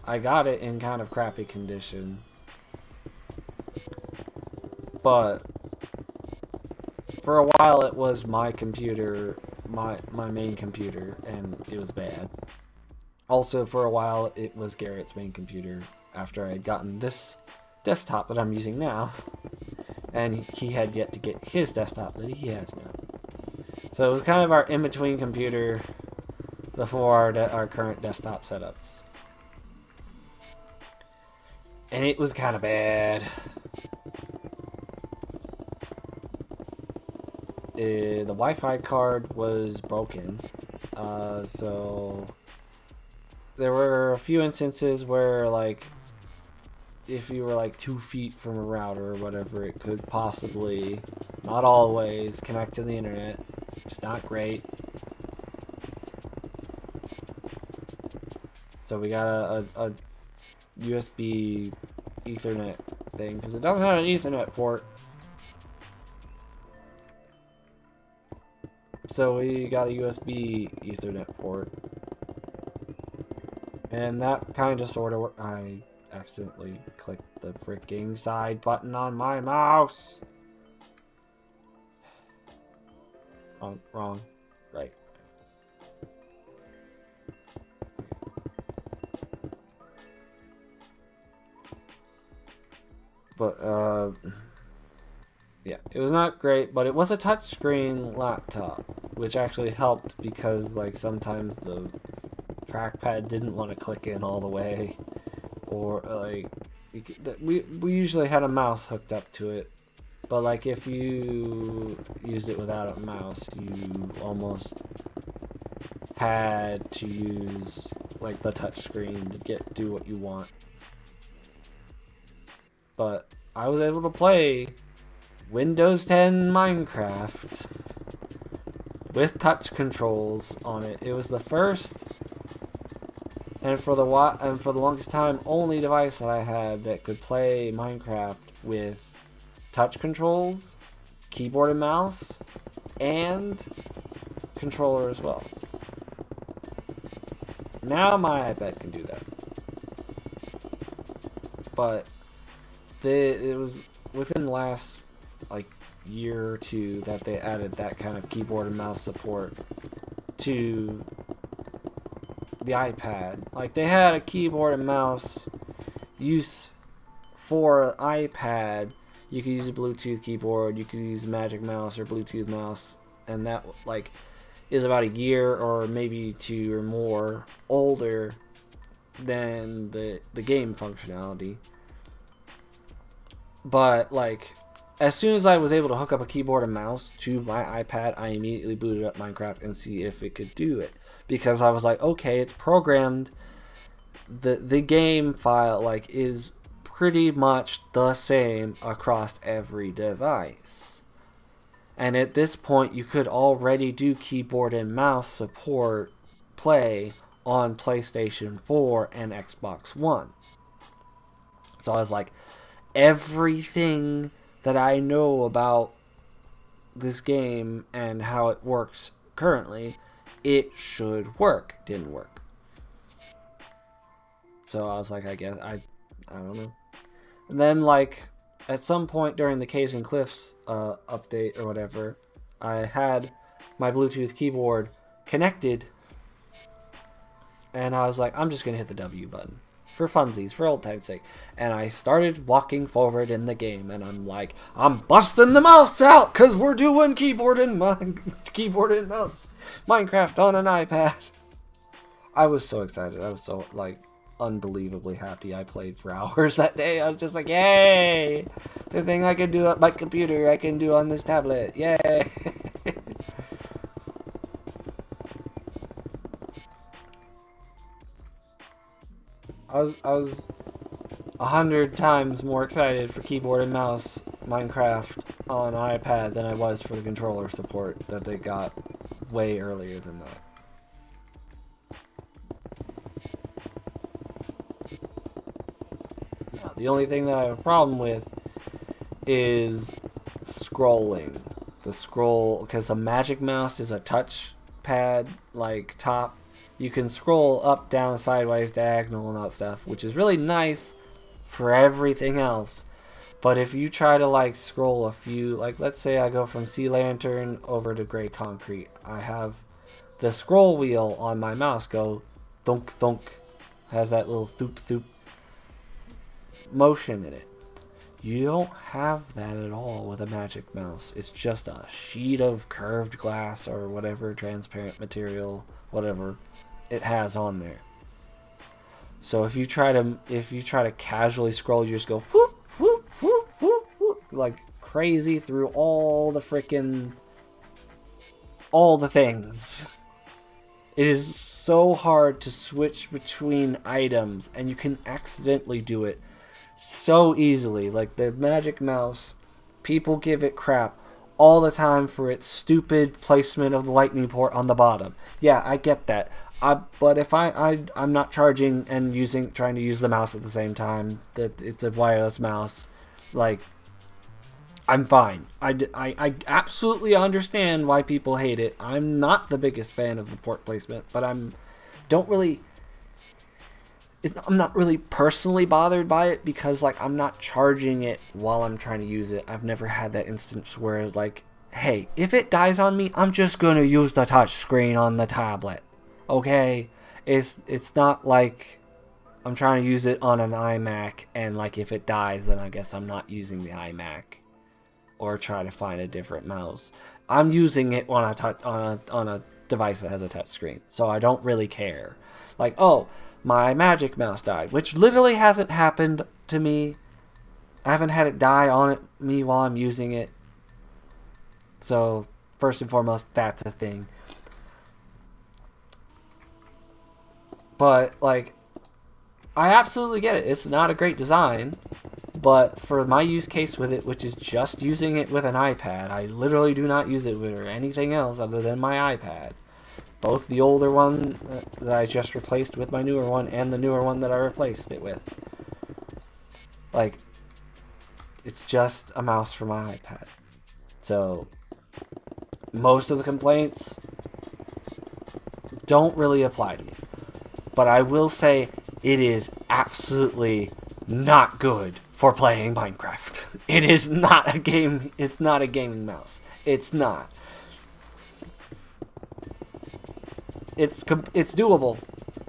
I got it in kind of crappy condition. But for a while it was my computer, my main computer, and it was bad. Also for a while it was Garrett's main computer after I had gotten this desktop that I'm using now. And he had yet to get his desktop that he has now. So it was kind of our in-between computer before our current desktop setups. And it was kind of bad. The Wi-Fi card was broken. So there were a few instances where, like, if you were like 2 feet from a router or whatever, it could possibly, not always, connect to the internet. It's not great. So we got a USB Ethernet thing, because it doesn't have an Ethernet port. So we got a USB Ethernet port. And that kind of sort of worked. I accidentally clicked the freaking side button on my mouse. Wrong. Right. But, yeah, it was not great, but it was a touchscreen laptop, which actually helped because, like, sometimes the trackpad didn't want to click in all the way, or, like, we usually had a mouse hooked up to it, but, like, if you used it without a mouse, you almost had to use like the touch screen to do what you want. But I was able to play Windows 10 Minecraft with touch controls on it. It was the first and for the longest time only device that I had that could play Minecraft with touch controls, keyboard and mouse, and controller as well. Now my iPad can do that. But it was within the last like year or two that they added that kind of keyboard and mouse support to the iPad. Like they had a keyboard and mouse use for iPad. You could use a Bluetooth keyboard, you could use a Magic Mouse or Bluetooth mouse, and that like is about a year or maybe two or more older than the game functionality. But like as soon as I was able to hook up a keyboard and mouse to my iPad, I immediately booted up Minecraft and see if it could do it, because I was like, okay, it's programmed. The game file like is pretty much the same across every device. And at this point, you could already do keyboard and mouse support play on PlayStation 4 and Xbox One. So I was like, everything that I know about this game and how it works currently, it should work. Didn't work. So I was like, I guess, I don't know. And then like, at some point during the Caves and Cliffs update or whatever, I had my Bluetooth keyboard connected, and I was like, I'm just going to hit the W button. For funsies, for old time's sake. And I started walking forward in the game, and I'm like, I'm busting the mouse out, because we're doing keyboard and mouse Minecraft on an iPad. I was so excited. I was so, like, unbelievably happy. I played for hours that day. I was just like, yay! The thing I can do on my computer, I can do on this tablet. Yay! I was 100 times more excited for keyboard and mouse Minecraft on iPad than I was for the controller support that they got way earlier than that. Now, the only thing that I have a problem with is scrolling. The scroll, because a Magic Mouse is a touch pad like top. You can scroll up, down, sideways, diagonal, and all that stuff, which is really nice for everything else. But if you try to like scroll a few, like let's say I go from Sea Lantern over to Gray Concrete, I have the scroll wheel on my mouse go thunk thunk, has that little thoop thoop motion in it. You don't have that at all with a Magic Mouse. It's just a sheet of curved glass or whatever transparent material, whatever it has on there. So if you try to casually scroll, you just go whoop whoop whoop whoop whoop like crazy through all the things. It is so hard to switch between items, and you can accidentally do it so easily. Like the Magic Mouse, people give it crap all the time for its stupid placement of the lightning port on the bottom. Yeah, I get that. But if I'm not charging and trying to use the mouse at the same time, that it's a wireless mouse, like, I'm fine. I absolutely understand why people hate it. I'm not the biggest fan of the port placement, but I'm not really personally bothered by it, because like I'm not charging it while I'm trying to use it. I've never had that instance where like, hey, if it dies on me, I'm just gonna use the touch screen on the tablet. Okay, it's not like I'm trying to use it on an iMac, and like if it dies, then I guess I'm not using the iMac, or try to find a different mouse. I'm using it on a device that has a touch screen, so I don't really care. Like, oh, my Magic Mouse died, which literally hasn't happened to me. I haven't had it die on me while I'm using it. So first and foremost, that's a thing. But, like, I absolutely get it. It's not a great design. But for my use case with it, which is just using it with an iPad, I literally do not use it with anything else other than my iPad. Both the older one that I just replaced with my newer one and the newer one that I replaced it with. Like, it's just a mouse for my iPad. So, most of the complaints don't really apply to me. But I will say it is absolutely not good for playing Minecraft. It is not a game. It's not a gaming mouse. It's not. It's doable.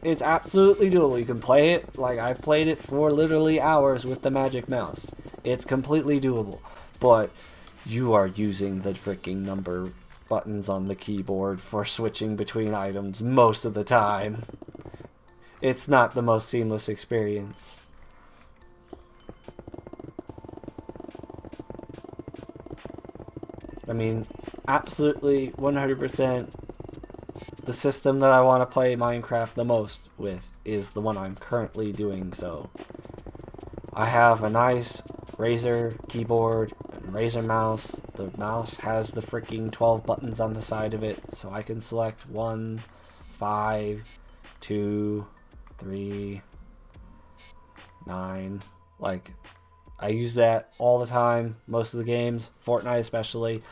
It's absolutely doable. You can play it. Like, I played it for literally hours with the Magic Mouse. It's completely doable. But you are using the freaking number buttons on the keyboard for switching between items most of the time. It's not the most seamless experience. I mean, absolutely 100%. The system that I want to play Minecraft the most with is the one I'm currently doing so. I have a nice Razer keyboard and Razer mouse. The mouse has the freaking 12 buttons on the side of it, so I can select 1, 5, 2, 3, 9. Like, I use that all the time, most of the games, Fortnite especially.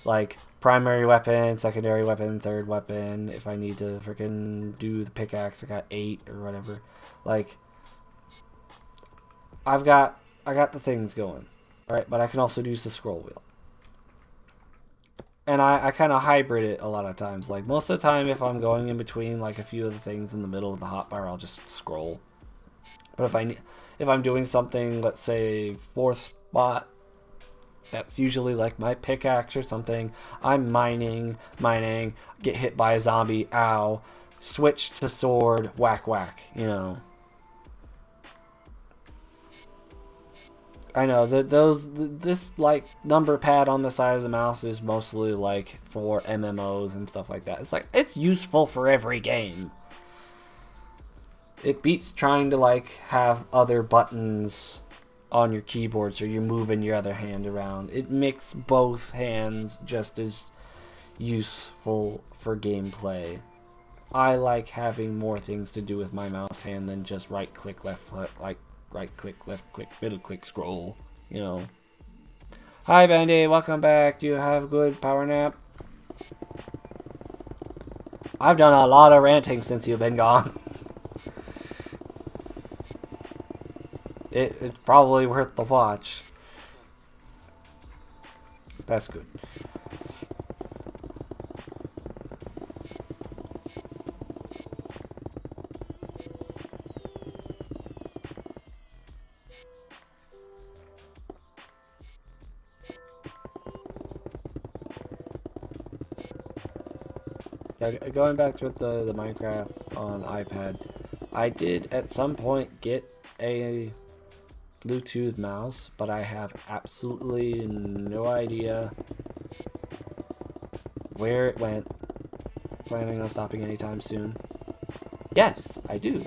Like, primary weapon, secondary weapon, third weapon. If I need to freaking do the pickaxe, I got 8 or whatever. Like, I got the things going, right? But I can also use the scroll wheel. And I kind of hybrid it a lot of times. Like, most of the time, if I'm going in between, like, a few of the things in the middle of the hotbar, I'll just scroll. But if I'm doing something, let's say, 4th spot, that's usually like my pickaxe or something. I'm mining, get hit by a zombie, ow, switch to sword, whack, whack, you know. I know that this like number pad on the side of the mouse is mostly like for MMOs and stuff like that. It's like, it's useful for every game. It beats trying to like have other buttons on your keyboard so you're moving your other hand around. It makes both hands just as useful for gameplay. I like having more things to do with my mouse hand than just right click, left click, like right click, left click, middle click, scroll, you know. Hi Bandy, welcome back. Do you have a good power nap? I've done a lot of ranting since you've been gone. It's probably worth the watch. That's good. Yeah, going back to the Minecraft on iPad, I did at some point get a Bluetooth mouse, but I have absolutely no idea where it went. Planning on stopping anytime soon. Yes, I do.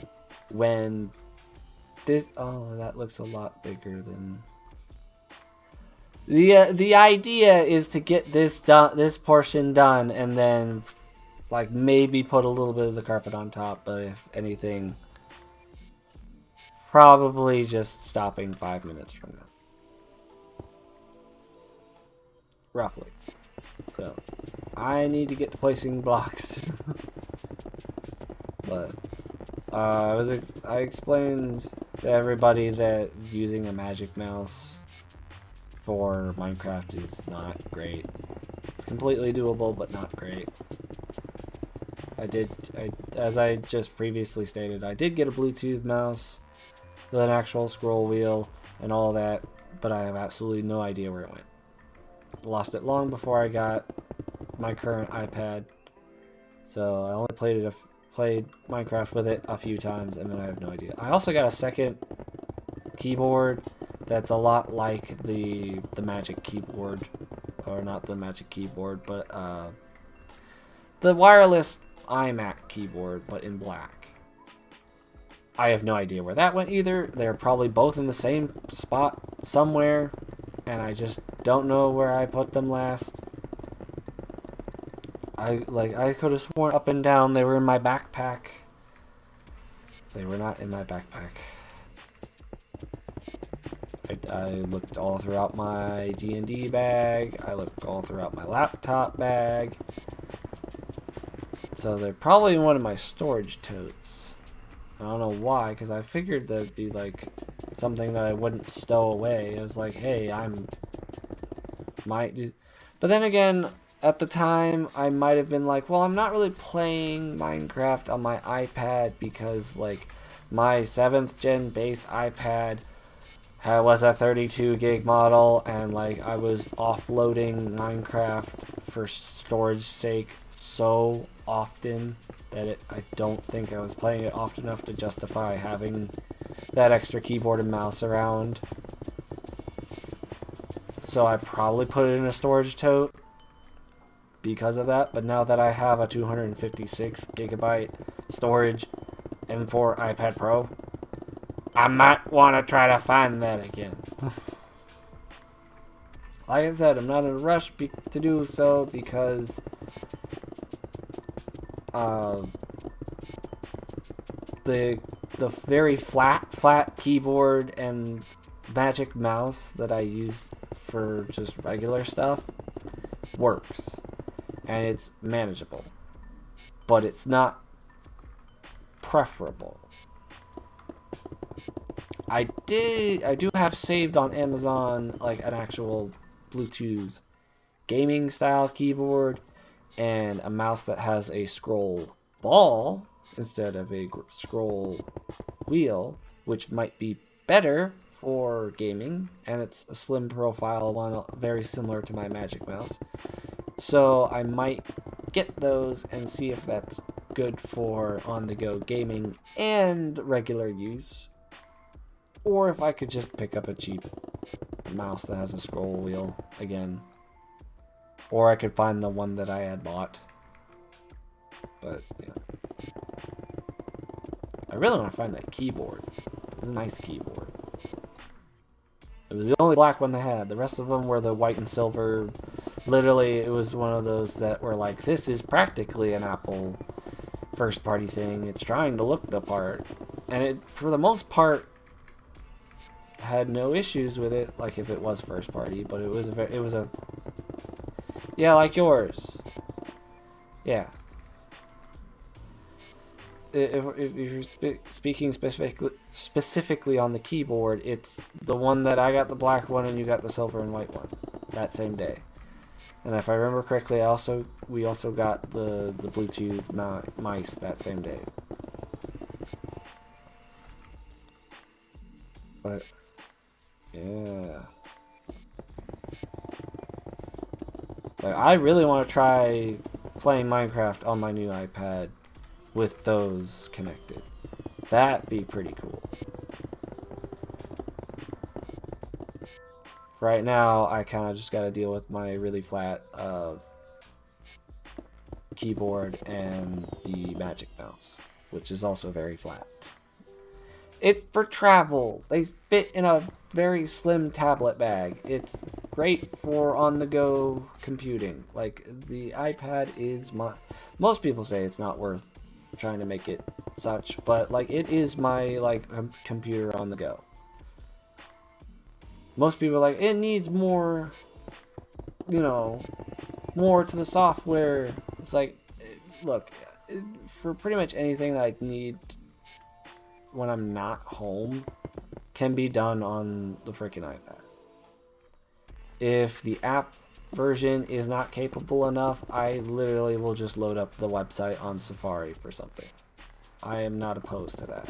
When this, oh, that looks a lot bigger than. The idea is to get this portion done, and then like maybe put a little bit of the carpet on top, but if anything, probably just stopping 5 minutes from now. Roughly. So, I need to get to placing blocks. But, I explained to everybody that using a Magic Mouse for Minecraft is not great. It's completely doable, but not great. As I just previously stated, I did get a Bluetooth mouse with an actual scroll wheel and all that, but I have absolutely no idea where it went. Lost it long before I got my current iPad, so I only played Minecraft with it a few times, and then I have no idea. I also got a second keyboard that's a lot like the Magic Keyboard, or not the Magic Keyboard, but the wireless iMac keyboard, but in black. I have no idea where that went either. They're probably both in the same spot somewhere, and I just don't know where I put them last. I could have sworn up and down they were in my backpack. They were not in my backpack. I looked all throughout my D&D bag. I looked all throughout my laptop bag. So they're probably in one of my storage totes. I don't know why, because I figured that'd be like something that I wouldn't stow away. I was like, hey, but then again, at the time, I might have been like, well, I'm not really playing Minecraft on my iPad because, like, my 7th gen base iPad was a 32 gig model, and, like, I was offloading Minecraft for storage sake so often that I don't think I was playing it often enough to justify having that extra keyboard and mouse around. So I probably put it in a storage tote because of that, but now that I have a 256 gigabyte storage M4 iPad Pro, I might want to try to find that again. Like I said, I'm not in a rush to do so because the very flat keyboard and magic mouse that I use for just regular stuff works. And it's manageable. But it's not preferable. I do have saved on Amazon like an actual Bluetooth gaming style keyboard and a mouse that has a scroll ball instead of a scroll wheel, which might be better for gaming, and it's a slim profile one, very similar to my Magic Mouse. So I might get those and see if that's good for on-the-go gaming and regular use, or if I could just pick up a cheap mouse that has a scroll wheel again, or I could find the one that I had bought. But yeah, I really want to find that keyboard. It's a nice keyboard. It was the only black one they had. The rest of them were the white and silver. Literally, it was one of those that were like, this is practically an Apple first-party thing. It's trying to look the part. And it, for the most part, had no issues with it, like if it was first-party. But it was a... Yeah, like yours. Yeah. If you're speaking specifically on the keyboard, it's the one that I got the black one and you got the silver and white one that same day. And if I remember correctly, we also got the Bluetooth mice that same day. But yeah, like I really want to try playing Minecraft on my new iPad with those connected. That'd be pretty cool. Right now, I kind of just got to deal with my really flat keyboard and the Magic Mouse, which is also very flat. It's for travel. They fit in a very slim tablet bag. It's great for on-the-go computing. Like, the iPad is most people say it's not worth trying to make it such, but like it is my like computer on the go. Most people are like, it needs more, more to the software. It's like, look, for pretty much anything that I need when I'm not home can be done on the freaking iPad. If the app version is not capable enough, I literally will just load up the website on Safari for something. I am not opposed to that.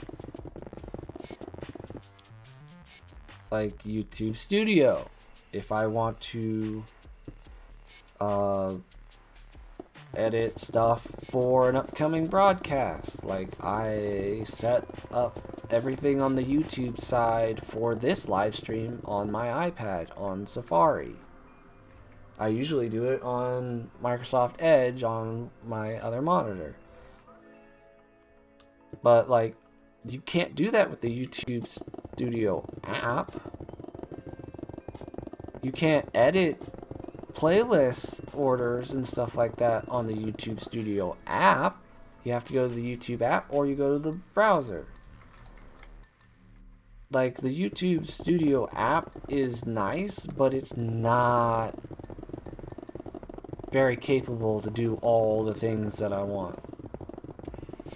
Like YouTube Studio. If I want to edit stuff for an upcoming broadcast, like I set up everything on the YouTube side for this live stream on my iPad on Safari. I usually do it on Microsoft Edge on my other monitor. But like you can't do that with the YouTube Studio app. You can't edit playlist orders and stuff like that on the YouTube Studio app. You have to go to the YouTube app or you go to the browser. Like, the YouTube Studio app is nice, but it's not very capable to do all the things that I want.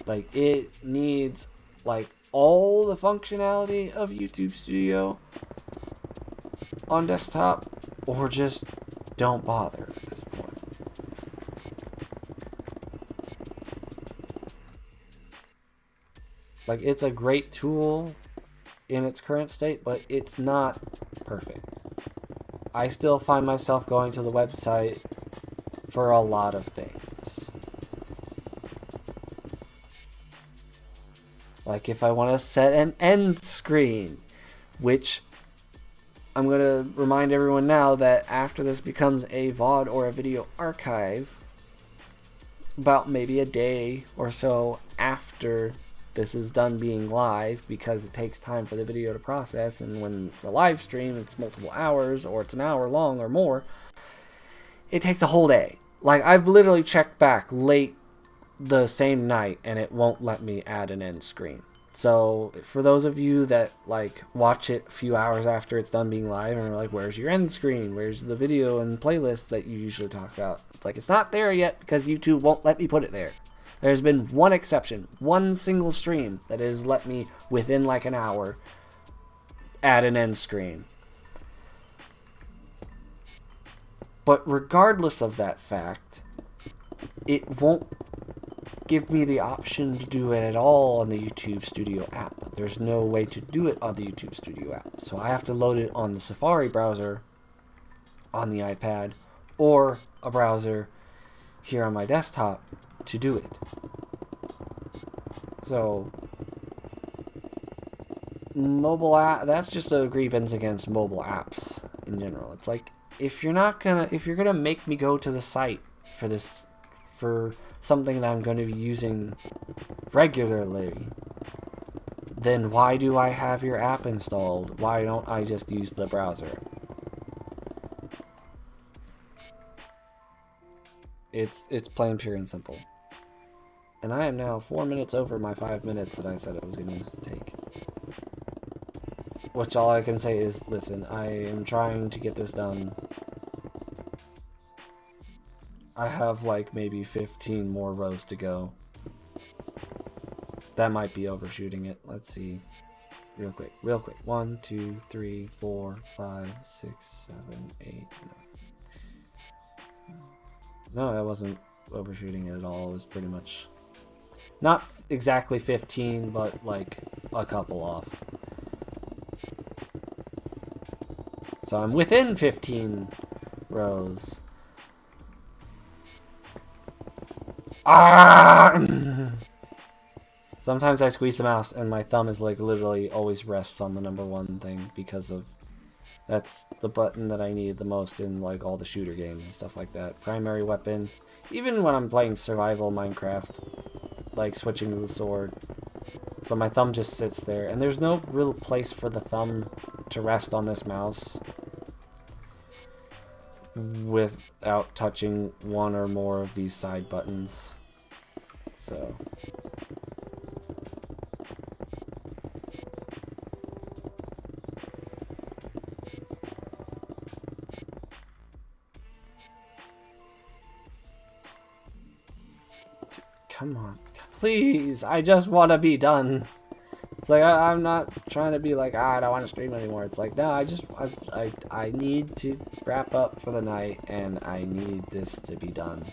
Like, it needs, like, all the functionality of YouTube Studio on desktop, or just don't bother at this point. Like, it's a great tool in its current state, but it's not perfect. I still find myself going to the website for a lot of things. Like if I want to set an end screen, which I'm going to remind everyone now that after this becomes a VOD or a video archive, about maybe a day or so after this is done being live, because it takes time for the video to process, and when it's a live stream it's multiple hours, or it's an hour long or more, it takes a whole day. Like, I've literally checked back late the same night and it won't let me add an end screen. So for those of you that like watch it a few hours after it's done being live and are like, where's your end screen, where's the video and playlist that you usually talk about, it's like, it's not there yet because YouTube won't let me put it there. There's been one exception, one single stream that has let me, within like an hour, add an end screen. But regardless of that fact, it won't give me the option to do it at all on the YouTube Studio app. There's no way to do it on the YouTube Studio app. So I have to load it on the Safari browser on the iPad, or a browser here on my desktop to do it. So mobile app, that's just a grievance against mobile apps in general. It's like, if you're gonna make me go to the site for something that I'm going to be using regularly, then why do I have your app installed? Why don't I just use the browser? It's plain, pure, and simple. And I am now 4 minutes over my 5 minutes that I said I was going to take. Which all I can say is, listen, I am trying to get this done. I have like maybe 15 more rows to go. That might be overshooting it. Let's see. Real quick. 1, 2, 3, 4, 5, 6, 7, 8, 9. No, I wasn't overshooting it at all. It was pretty much not exactly 15, but like a couple off. So I'm within 15 rows. Ah! Sometimes I squeeze the mouse and my thumb is like literally always rests on the number 1 thing, because of that's the button that I need the most in like all the shooter games and stuff like that. Primary weapon. Even when I'm playing survival Minecraft, like switching to the sword. So my thumb just sits there, and there's no real place for the thumb to rest on this mouse without touching one or more of these side buttons. So come on, please, I just want to be done. It's like, I'm not trying to be like, I don't want to stream anymore. It's like, no, I need to wrap up for the night, and I need this to be done.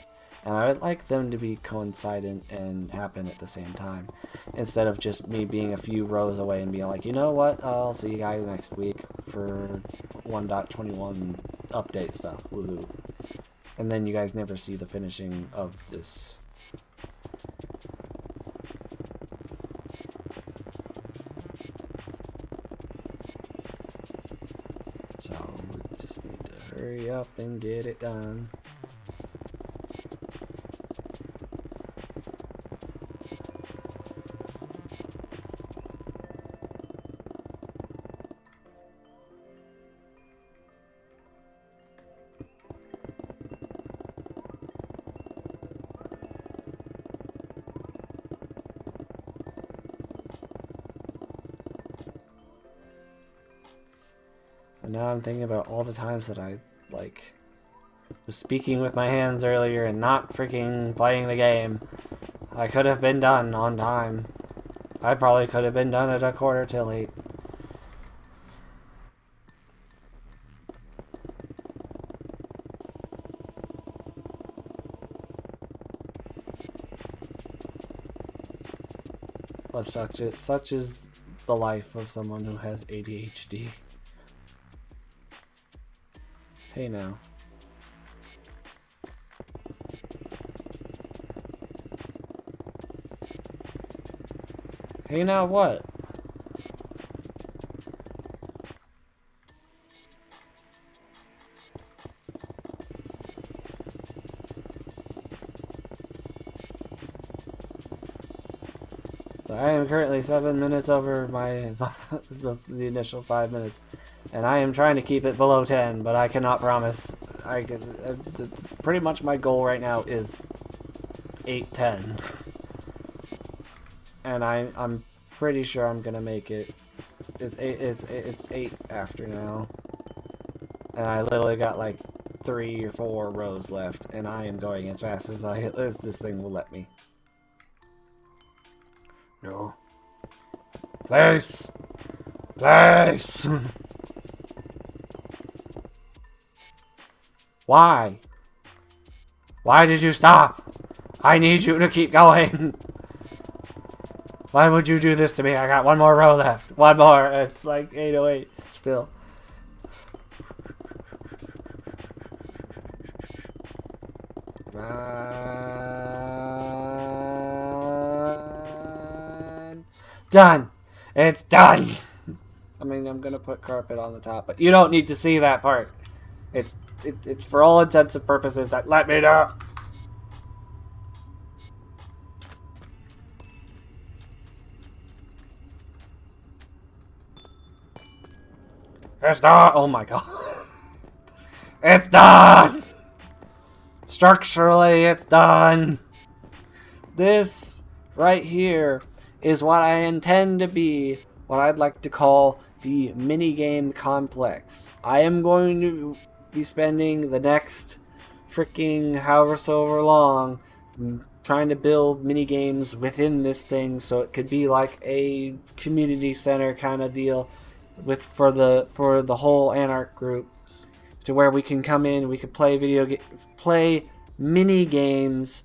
And I would like them to be coincident and happen at the same time, instead of just me being a few rows away and being like, you know what, I'll see you guys next week for 1.21 update stuff. Woohoo. And then you guys never see the finishing of this. So we just need to hurry up and get it done. And now I'm thinking about all the times that I, like, was speaking with my hands earlier and not freaking playing the game. I could have been done on time. I probably could have been done at 8:15. But such is the life of someone who has ADHD. Hey now. Hey now what? So I am currently 7 minutes over my the initial 5 minutes, and I am trying to keep it below 10, but I cannot promise. It's pretty much my goal right now is 8:10. And I'm pretty sure I'm gonna make it. It's 8 after now, and I literally got like 3 or 4 rows left, and I am going as fast as this thing will let me. No. Place! Place! Why? Why did you stop? I need you to keep going. Why would you do this to me? I got 1 more row left. 1 more. It's like 8:08 still. Done. It's done. I mean, I'm gonna put carpet on the top, but you don't need to see that part. It's for all intents and purposes. Let me know. It's done. Oh my god. It's done. Structurally, it's done. This right here is what I intend to be what I'd like to call the minigame complex. I am going to be spending the next freaking however so long trying to build minigames within this thing so it could be like a community center kind of deal with for the whole Anarch group, to where we can come in, we could play mini games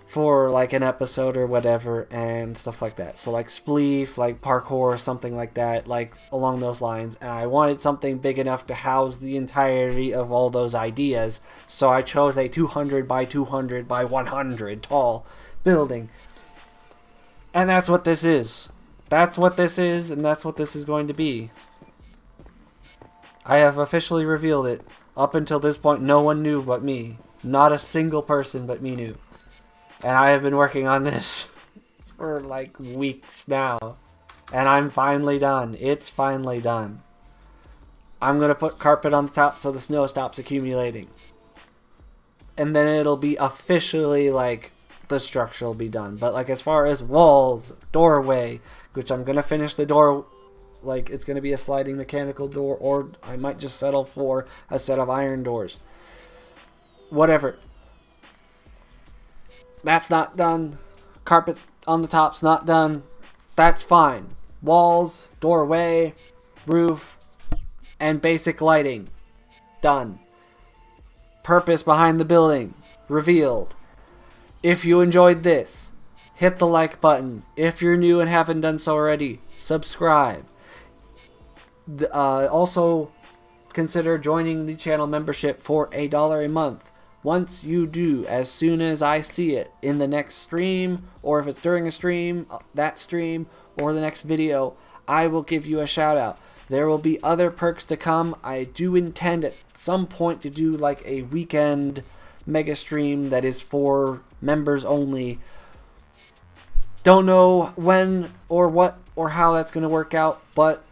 for like an episode or whatever and stuff like that. So like spleef, like parkour, something like that, like along those lines. And I wanted something big enough to house the entirety of all those ideas, so I chose a 200 by 200 by 100 tall building. And that's what this is. That's what this is, and that's what this is going to be. I have officially revealed it. Up until this point, no one knew but me. Not a single person but me knew. And I have been working on this for like weeks now. And I'm finally done. It's finally done. I'm going to put carpet on the top so the snow stops accumulating. And then it'll be officially like the structure will be done. But like as far as walls, doorway, which I'm going to finish the door, like it's going to be a sliding mechanical door, or I might just settle for a set of iron doors. Whatever. That's not done. Carpets on the top's not done. That's fine. Walls, doorway, roof, and basic lighting. Done. Purpose behind the building. Revealed. If you enjoyed this, hit the like button. If you're new and haven't done so already, subscribe. Also, consider joining the channel membership for $1 a month. Once you do, as soon as I see it in the next stream, or if it's during a stream, that stream, or the next video, I will give you a shout out. There will be other perks to come. I do intend at some point to do like a weekend mega stream that is for members only. Don't know when or what or how that's going to work out, but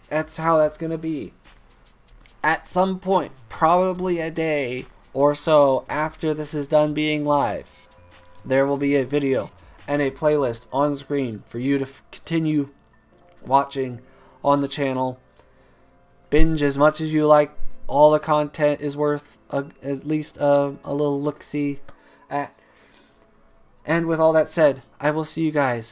that's how that's going to be. At some point, probably a day or so after this is done being live, there will be a video and a playlist on screen for you to continue watching on the channel binge as much as you like. All the content is worth at least a little look-see at. And with all that said, I will see you guys